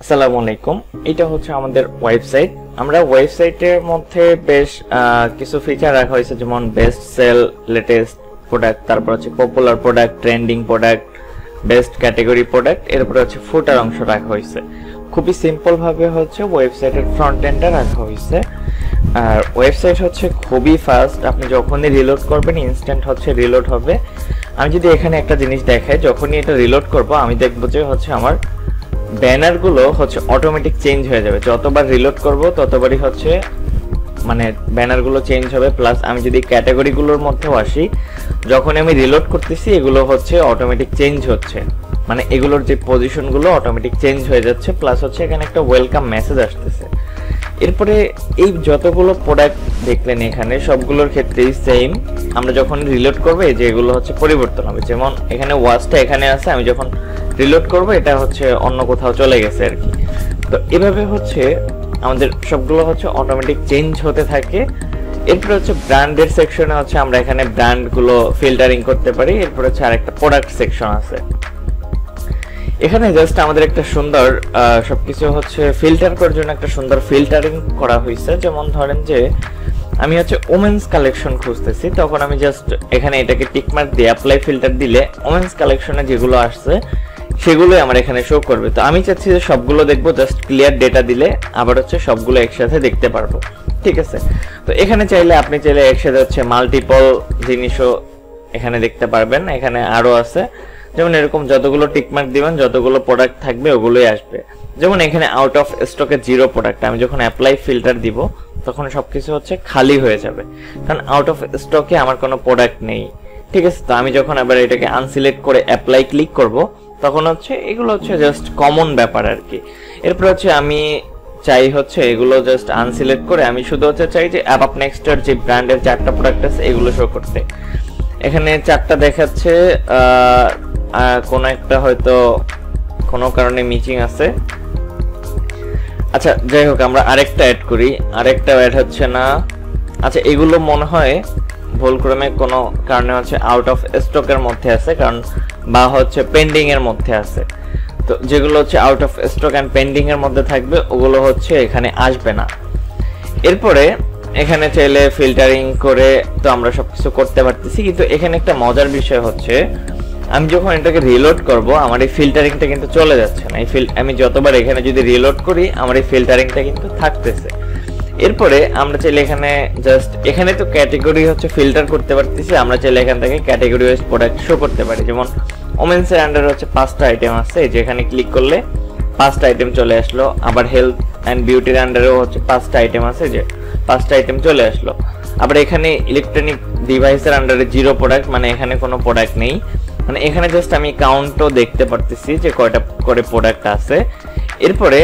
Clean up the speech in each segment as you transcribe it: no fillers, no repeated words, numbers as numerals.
আসসালামু আলাইকুম। এটা হচ্ছে আমাদের ওয়েবসাইট। আমরা ওয়েবসাইটের মধ্যে বেশ কিছু ফিচার রাখা হয়েছে, যেমন বেস্ট সেল, লেটেস্ট প্রোডাক্ট, তারপর হচ্ছে popular product, trending product, best category product, এরপরে হচ্ছে ফুটার অংশ রাখা হয়েছে। খুবই সিম্পল ভাবে হচ্ছে ওয়েবসাইটের ফ্রন্ট এন্ডটা রাখা হয়েছে। আর ওয়েবসাইট হচ্ছে খুবই ফাস্ট, আপনি যখনই রিলোড করবেন ইনস্ট্যান্ট হচ্ছে রিলোড হবে। আমি যদি এখানে একটা জিনিস দেখাই, যখনই এটা রিলোড করব আমি দেখবো যে হচ্ছে আমার ব্যানার গুলো হচ্ছে অটোমেটিক চেঞ্জ হয়ে যাবে। যতবার রিলোড করব ততবারই হচ্ছে মানে ব্যানার গুলো চেঞ্জ হবে। প্লাস আমি যদি ক্যাটাগরি গুলোর মধ্যেও আসি, যখন আমি রিলোড করতেছি এগুলো হচ্ছে অটোমেটিক চেঞ্জ হচ্ছে, মানে এগুলোর যে পজিশন গুলো অটোমেটিক চেঞ্জ হয়ে যাচ্ছে। প্লাস হচ্ছে এখানে একটা ওয়েলকাম মেসেজ আসতেছে। এরপরে এই যতগুলো প্রোডাক্ট দেখলেন এখানে সবগুলোর ক্ষেত্রেই সেম, আমরা যখন রিলোড করবো এই যে এগুলো হচ্ছে পরিবর্তন হবে। যেমন এখানে ওয়াচটা এখানে আছে, আমি যখন রিলোড করব এটা হচ্ছে অন্য কোথাও চলে গেছে আর কি। তো এভাবে হচ্ছে আমাদের সবগুলো হচ্ছে অটোমেটিক চেঞ্জ হতে থাকে। এরপর হচ্ছে ব্র্যান্ডের সেকশনে হচ্ছে আমরা এখানে ব্র্যান্ড গুলো ফিল্টারিং করতে পারি। এরপর হচ্ছে আরেকটা প্রোডাক্ট সেকশন আছে। এখানে জাস্ট আমাদের একটা সুন্দর সবকিছু হচ্ছে ফিল্টার করার জন্য একটা সুন্দর ফিল্টারিং করা হয়েছে। যেমন ধরেন যে আমি হচ্ছে ওমেন্স কালেকশন খুঁজতেছি, তখন আমি জাস্ট এখানে এটাকে টিকমার্ক দিয়ে অ্যাপ্লাই ফিল্টার দিলে ওমেন্স কালেকশনে যেগুলো আসছে সেগুলোই আমার এখানে শো করবে। তো আমি চাচ্ছি যে সবগুলো দেখবো, জাস্ট ক্লিয়ার ডেটা দিলে আবার হচ্ছে সবগুলো একসাথে দেখতে পারবো। ঠিক আছে, তো এখানে চাইলে আপনি চাইলে একসাথে হচ্ছে মাল্টিপল জিনিসও এখানে দেখতে পারবেন। এখানে আরো আছে, যেমন এরকম যতগুলো টিকমার্ক দিবেন যতগুলো প্রোডাক্ট থাকবে ওগুলোই আসবে। যেমন এখানে আউট অফ স্টকে 0 প্রোডাক্ট, আমি যখন অ্যাপ্লাই ফিল্টার দিব তখন সবকিছু হচ্ছে খালি হয়ে যাবে, কারণ আউট অফ স্টকে আমার কোনো প্রোডাক্ট নেই। ঠিক আছে, তো আমি যখন আবার এটাকে আনসিলেক্ট করে অ্যাপ্লাই ক্লিক করব তখন হচ্ছে এগুলো হচ্ছে জাস্ট কমন ব্যাপার আর কি। এরপর হচ্ছে আমি চাই হচ্ছে এগুলো জাস্ট আনসিলেক্ট করে আমি শুধু হচ্ছে চাই যে অ্যাপ নেক্সটের যে ব্র্যান্ডের 4টা প্রোডাক্ট আছে এগুলো শো করতে। এখানে 4টা দেখাচ্ছে, কোনো একটা হয়তো কোনো কারণে মিচিং আছে। আচ্ছা যাই হোক, আমরা আরেকটা অ্যাড করি, আরেকটা অ্যাড হচ্ছে না। আচ্ছা এগুলো মনে হয় ভুলক্রমে কোনো কারণে হচ্ছে আউট অফ স্টকের মধ্যে আছে, কারণ বা হচ্ছে পেন্ডিং এর মধ্যে আছে। তো যেগুলো হচ্ছে out of stock and pending এর মধ্যে থাকবে ওগুলো হচ্ছে এখানে আসবে না। এরপরে এখানে চাইলে ফিল্টারিং করে তো আমরা সবকিছু করতে পারতেছি, কিন্তু এখানে একটা মজার বিষয় হচ্ছে আমি যখন এটাকে রিলোড করব আমার এই ফিল্টারিংটা কিন্তু চলে যাচ্ছে না। আমি যতবার এখানে যদি রিলোড করি আমার এই ফিল্টারিংটা কিন্তু থাকতেছে। এরপরে আমরা চাইলে এখানে জাস্ট এখানে তো ক্যাটাগরি হচ্ছে ফিল্টার করতে পারতেছি, আমরা চাইলে এখান থেকে ক্যাটাগরি ওয়াইজ প্রোডাক্ট শো করতে পারি। যেমন ওমেন্স এর আন্ডারে হচ্ছে 5টা আইটেম আছে, যে এখানে ক্লিক করলে 5টা আইটেম চলে আসলো। আবার হেলথ এন্ড বিউটির আন্ডারেও হচ্ছে 5টা আইটেম আছে, যে 5টা আইটেম চলে আসলো। আবার এখানে ইলেকট্রনিক ডিভাইসের আন্ডারে 0 প্রোডাক্ট, মানে এখানে কোনো প্রোডাক্ট নেই, মানে এখানে জাস্ট আমি কাউন্টও দেখতে পারতেছি যে কয়টা করে প্রোডাক্ট আছে। এরপরে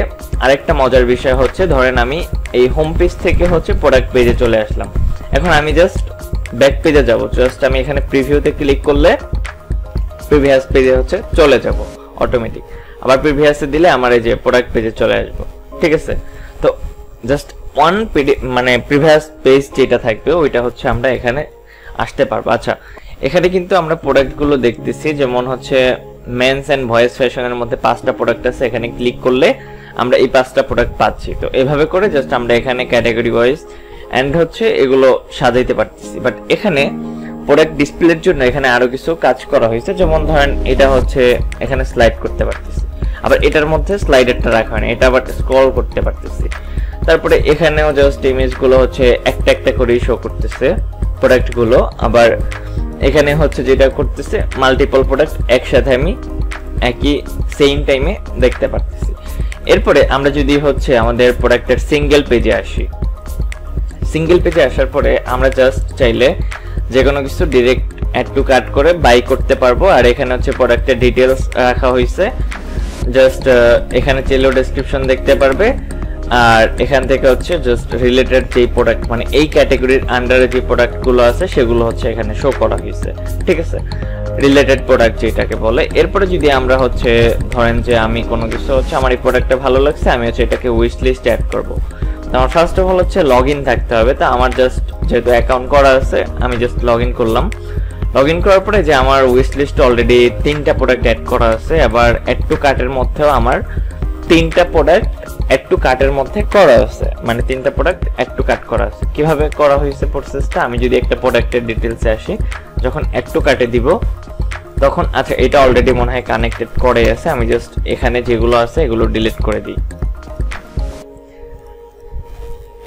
আরেকটা মজার বিষয় হচ্ছে, ধরেন আমি এই হোম পেজ থেকে হচ্ছে প্রোডাক্ট পেজে চলে আসলাম। এখন আমি জাস্ট ব্যাক পেজে যাব, জাস্ট আমি এখানে প্রিভিউতে ক্লিক করলে প্রিভিয়াস পেজে হচ্ছে চলে যাব অটোমেটিক। আবার প্রিভিয়াসে দিলে আমার এই যে প্রোডাক্ট পেজে চলে আসবো। ঠিক আছে, তো জাস্ট ওয়ান মানে প্রিভিয়াস পেজ যেটা থাকবে ওইটা হচ্ছে আমরা এখানে আসতে পারবো। আচ্ছা এখানে কিন্তু আমরা প্রোডাক্টগুলো দেখতেছি, যেমন হচ্ছে মেন্স এন্ড ভয়েস ফ্যাশনের মধ্যে 5টা প্রোডাক্ট আছে, এখানে ক্লিক করলে আমরা এই 5টা প্রোডাক্ট পাচ্ছি। তো এভাবে করে জাস্ট আমরা এখানে ক্যাটাগরি ওয়াইজ এন্ড হচ্ছে এগুলো সাজাইতে পারতেছি। বাট এখানে প্রোডাক্ট ডিসপ্লের জন্য এখানে আরো কিছু কাজ করা হয়েছে। যেমন ধরেন এটা হচ্ছে এখানে স্লাইড করতে পারতেছি, আবার এটার মধ্যে স্লাইডারটা রাখা হয় না, এটা আবার স্ক্রল করতে পারতেছি। তারপরে এখানেও জাস্ট ইমেজগুলো হচ্ছে একটা একটা করে শো করতেছে প্রোডাক্টগুলো। আবার এখানে হচ্ছে যেটা করতেছে মাল্টিপল প্রোডাক্ট একসাথে আমি একই সেম টাইমে দেখতে পারতেছি। এরপরে আমরা যদি হচ্ছে আমাদের প্রোডাক্টের সিঙ্গেল পেজে আসি, সিঙ্গেল পেজে আসার পরে আমরা জাস্ট চাইলে যে কোনো কিছু ডিরেক্ট অ্যাড টু কার্ট করে বাই করতে পারবো। আর এখানে হচ্ছে প্রোডাক্টের ডিটেলস রাখা হয়েছে, জাস্ট এখানে চাইলেও ডেসক্রিপশন দেখতে পারবে। আর এখান থেকে হচ্ছে জাস্ট রিলেটেড যে প্রোডাক্ট মানে এই ক্যাটাগরির আন্ডারে যে প্রোডাক্টগুলো আছে সেগুলো হচ্ছে এখানে শো করা হয়েছে। ঠিক আছে, রিলেটেড প্রোডাক্ট যেটাকে বলে। এরপরে যদি আমরা হচ্ছে ধরেন যে আমি কোনো কিছু হচ্ছে আমার এই প্রোডাক্টটা ভালো লাগছে, আমি হচ্ছে এটাকে উইশ লিস্টে অ্যাড করবো। তো আমার ফার্স্ট অফ অল হচ্ছে লগ ইন থাকতে হবে। তো আমার জাস্ট যেহেতু অ্যাকাউন্ট করা আছে আমি জাস্ট লগ ইন করলাম। লগ ইন করার পরে যে আমার উইশ লিস্টে অলরেডি 3টা প্রোডাক্ট অ্যাড করা আছে, আবার অ্যাড টু কার্টের মধ্যেও আমার 3টা প্রোডাক্ট অ্যাড টু কার্টের মধ্যে করা আছে, মানে 3টা প্রোডাক্ট অ্যাড টু কার্ট করা আছে। কিভাবে করা হয়েছে প্রসেসটা, আমি যদি একটা প্রোডাক্টের ডিটেইলসে আসি, যখন অ্যাড টু কার্টে দিব তখন আচ্ছা এটা অলরেডি মনে হয় কানেক্টেড করে আছে, আমি জাস্ট এখানে যেগুলো আছে এগুলো ডিলিট করে দিই।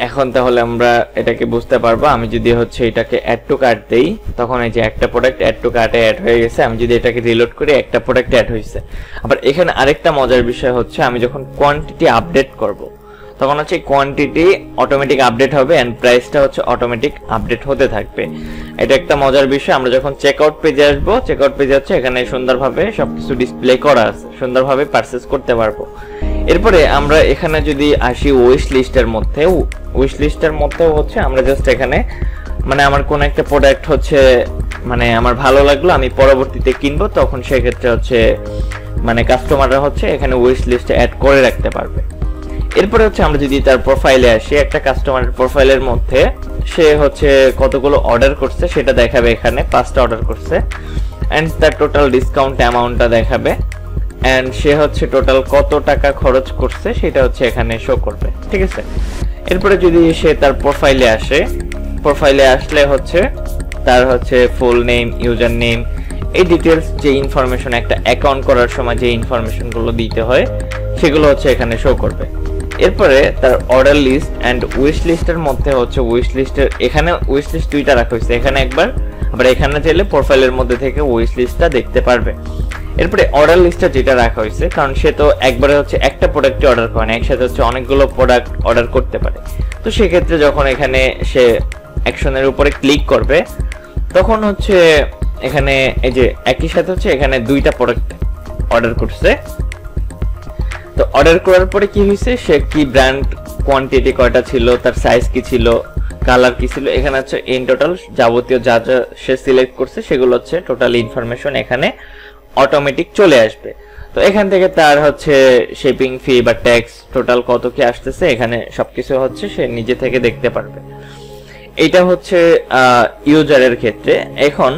এখন তাহলে আমরা এটাকে বুঝতে পারবো। আমি যদি হচ্ছে এটাকে অ্যাড টু কার্ট দেই তখন এই যে একটা প্রোডাক্ট অ্যাড টু কার্টে অ্যাড হয়ে গেছে। আমি যদি এটাকে রিলোড করি একটা প্রোডাক্ট অ্যাড হয়েছে। আবার এখানে আরেকটা মজার বিষয় হচ্ছে আমি যখন কোয়ান্টিটি আপডেট করব তখন হচ্ছে কোয়ান্টিটি অটোমেটিক আপডেট হবে এন্ড প্রাইসটা হচ্ছে অটোমেটিক আপডেট হতে থাকবে। এটা একটা মজার বিষয়। আমরা যখন চেকআউট পেজে আসবো, চেকআউট পেজে হচ্ছে এখানে সুন্দরভাবে সবকিছু ডিসপ্লে করা আছে, সুন্দরভাবে পারচেজ করতে পারবো। এরপরে আমরা এখানে যদি আসি উইশ লিস্টের মধ্যে, উইশ লিস্টের মধ্যেও হচ্ছে আমরা জাস্ট এখানে মানে আমার কোন একটা প্রোডাক্ট হচ্ছে মানে আমার ভালো লাগলো, আমি পরবর্তীতে কিনবো, তখন সেক্ষেত্রে হচ্ছে মানে কাস্টমাররা হচ্ছে এখানে উইশ লিস্টে অ্যাড করে রাখতে পারবে। এরপরে হচ্ছে আমরা যদি তার প্রোফাইলে আসি, একটা কাস্টমারের প্রোফাইলের মধ্যে সে হচ্ছে কতগুলো অর্ডার করছে সেটা দেখাবে। এখানে 5টা অর্ডার করছে এন্ড তার টোটাল ডিসকাউন্ট অ্যামাউন্টটা দেখাবে এন্ড সে হচ্ছে টোটাল কত টাকা খরচ করছে সেটা হচ্ছে এখানে শো করবে, ঠিক আছে। এরপরে যদি সে তার প্রোফাইলে আসে, প্রোফাইলে আসলে হচ্ছে তার হচ্ছে ফুল নেম, ইউজার নেম, এই ডিটেইলস যে ইনফরমেশন একটা অ্যাকাউন্ট করার সময় যে ইনফরমেশনগুলো দিতে হয় সেগুলো হচ্ছে এখানে শো করবে। এরপরে তার অর্ডার লিস্ট এন্ড উইশ লিস্টের মধ্যে হচ্ছে উইশ লিস্টের এখানে উইশ লিস্ট দুইটা রাখা হয়েছে, এখানে একবার, আবার এখানে চাইলে প্রোফাইলের মধ্যে থেকে উইশ লিস্টটা দেখতে পারবে। এরপরে অর্ডার লিস্টটা যেটা রাখা হয়েছে, কারণ সে তো একবারে হচ্ছে একটা প্রোডাক্টই অর্ডার করে না, একসাথে হচ্ছে অনেকগুলো প্রোডাক্ট অর্ডার করতে পারে। তো সেক্ষেত্রে যখন এখানে সে অ্যাকশনের উপরে ক্লিক করবে তখন হচ্ছে এখানে এই যে একই সাথে হচ্ছে এখানে 2টা প্রোডাক্ট অর্ডার করছে। তো অর্ডার করার পরে কি হয়েছে, সে কি ব্র্যান্ড, কোয়ান্টিটি কয়টা ছিল, তার সাইজ কি ছিল, কালার কি ছিল, এখানে হচ্ছে ইন টোটাল যাবতীয় যা যা সে সিলেক্ট করছে সেগুলো হচ্ছে টোটাল ইনফরমেশন এখানে অটোমেটিক চলে আসবে। তো এখান থেকে তার হচ্ছে শিপিং ফি বা ট্যাক্স টোটাল কত কি আসতেছে এখানে সবকিছু হচ্ছে সে নিজে থেকে দেখতে পারবে। এটা হচ্ছে ইউজারের ক্ষেত্রে। এখন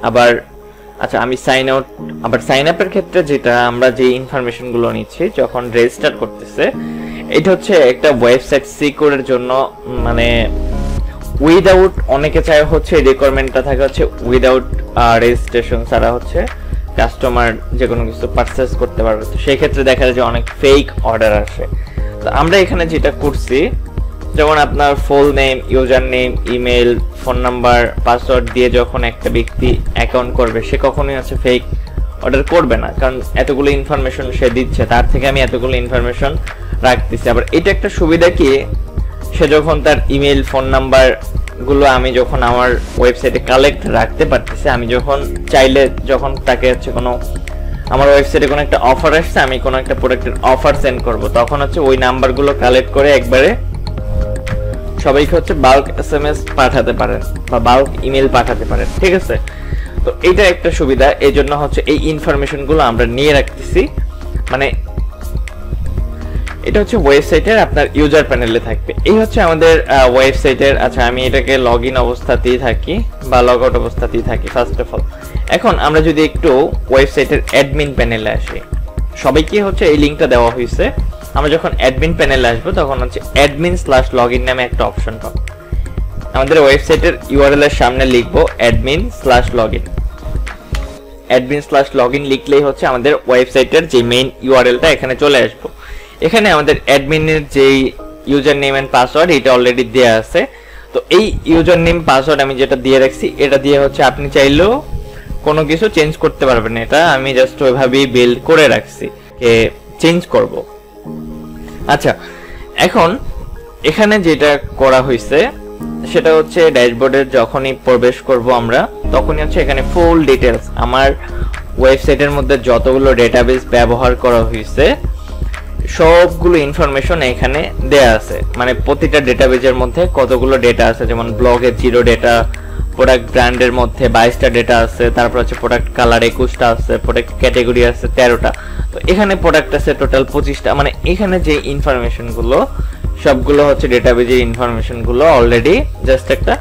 আবার আচ্ছা আমি সাইন আউট, আবার সাইন আপের ক্ষেত্রে যেটা আমরা যে ইনফরমেশন গুলো নিচ্ছি যখন রেজিস্টার করতেছে, এটা হচ্ছে একটা ওয়েবসাইট সিকিউরের জন্য, মানে উইদাউট, অনেকে চায় হচ্ছে রিকোয়ারমেন্টটা থাকে হচ্ছে উইদাউট রেজিস্ট্রেশন ছাড়া হচ্ছে কাস্টমার যে কোনো কিছু পারচেজ করতে পারবে। তো সেই ক্ষেত্রে দেখা যায় যে অনেক ফেক অর্ডার আসে। তো আমরা এখানে যেটা করছি, যেমন আপনার full name, user name, email, phone number, password দিয়ে যখন একটা ব্যক্তি অ্যাকাউন্ট করবে সে কখনোই হচ্ছে ফেক অর্ডার করবে না, কারণ এতগুলো ইনফরমেশন সে দিচ্ছে, তার থেকে আমি এতগুলো ইনফরমেশন রাখতেছি। আবার এটা একটা সুবিধা কি, সে যখন তার ইমেল, ফোন নাম্বার গুলো আমি যখন আমার ওয়েবসাইটে কালেক্ট রাখতে পারতেছি, আমি যখন চাইলে যখন তাকে হচ্ছে কোনো আমার ওয়েবসাইটে কোনো একটা অফার আসছে, আমি কোনো একটা প্রোডাক্টের অফার সেন্ড করব, তখন হচ্ছে ওই নাম্বারগুলো কালেক্ট করে একবারে সবাইকে হচ্ছে বাল্ক এসএমএস পাঠাতে পারেন বা বাল্ক ইমেল পাঠাতে পারেন, ঠিক আছে। তো এটা একটা সুবিধা, এই জন্য হচ্ছে এই ইনফরমেশন গুলো আমরা নিয়ে রাখতেছি। মানে এটা হচ্ছে ওয়েবসাইটের আপনার ইউজার প্যানেলে থাকবে। এই হচ্ছে আমাদের ওয়েবসাইটের, আচ্ছা আমি এটাকে লগ ইন অবস্থাতেই থাকি বা লগ আউট অবস্থাতেই থাকি ফার্স্ট অফ অল। এখন আমরা যদি একটু ওয়েবসাইটের অ্যাডমিন প্যানেলে আসি, সবাইকে হচ্ছে এই লিঙ্কটা দেওয়া হয়েছে। আমরা যখন অ্যাডমিন প্যানেলে আসবো তখন হচ্ছে admin/login নামে একটা অপশন পাবো। আমাদের ওয়েবসাইটের ইউআরএল এর সামনে লিখবো admin/login। admin/login লিখলেই হচ্ছে আমাদের ওয়েবসাইটের যে মেইন ইউআরএলটা এখানে চলে আসবো। এখানে আমাদের অ্যাডমিনের যেই ইউজার নেম এন্ড পাসওয়ার্ড এটা অলরেডি দেয়া আছে। তো এই ইউজার নেম পাসওয়ার্ড আমি যেটা দিয়ে রাখছি, এটা দিয়ে হচ্ছে আপনি চাইলেও কোনো কিছু চেঞ্জ করতে পারবেন। এটা আমি জাস্ট ওইভাবেই বিল্ড করে রাখছি, চেঞ্জ করব। আচ্ছা এখন এখানে যেটা করা হয়েছে সেটা হচ্ছে ড্যাশবোর্ডের যখনই প্রবেশ করব আমরা, তখনই হচ্ছে এখানে ফুল ডিটেলস আমার ওয়েবসাইটের মধ্যে যতগুলো ডেটাবেস ব্যবহার করা হয়েছে সবগুলো ইনফরমেশন এখানে দেয়া আছে। মানে প্রতিটা ডেটাবেজের মধ্যে কতগুলো ডেটা আছে, যেমন ব্লগে 0 ডেটা, প্রোডাক্ট ব্র্যান্ডের মধ্যে 22টা ডেটা আছে, তারপর হচ্ছে প্রোডাক্ট কালার 21টা আছে, প্রোডাক্ট ক্যাটাগরি আছে 13টা, তো এখানে প্রোডাক্ট আছে টোটাল 25টা। মানে এখানে যে ইনফরমেশন গুলো সবগুলো হচ্ছে ডেটাবেজের ইনফরমেশন গুলো অলরেডি জাস্ট একটা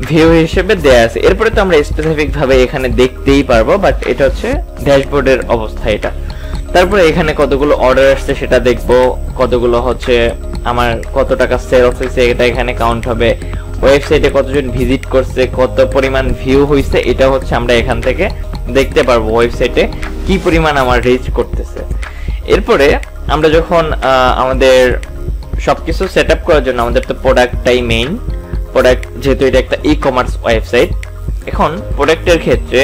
ভিউ হিসেবে দেয়া আছে। এরপরে তো আমরা স্পেসিফিক ভাবে এখানে দেখতেই পারবো, বাট এটা হচ্ছে ড্যাশবোর্ডের অবস্থা এটা। তারপরে এখানে কতগুলো অর্ডার আসছে সেটা দেখবো, কতগুলো হচ্ছে আমার কত টাকা সেলস হয়েছে এটা এখানে কাউন্ট হবে, ওয়েবসাইটে কতজন ভিজিট করছে, কত পরিমাণ ভিউ হয়েছে এটা হচ্ছে আমরা এখান থেকে দেখতে পারবো ওয়েবসাইটে কি পরিমাণ আমার রিচ করতেছে। এরপরে আমরা যখন আমাদের সবকিছু সেটআপ করার জন্য আমাদের তো প্রোডাক্টটাই মেইন, প্রোডাক্ট যেহেতু এটা একটা ই কমার্স ওয়েবসাইট, এখন প্রোডাক্টের ক্ষেত্রে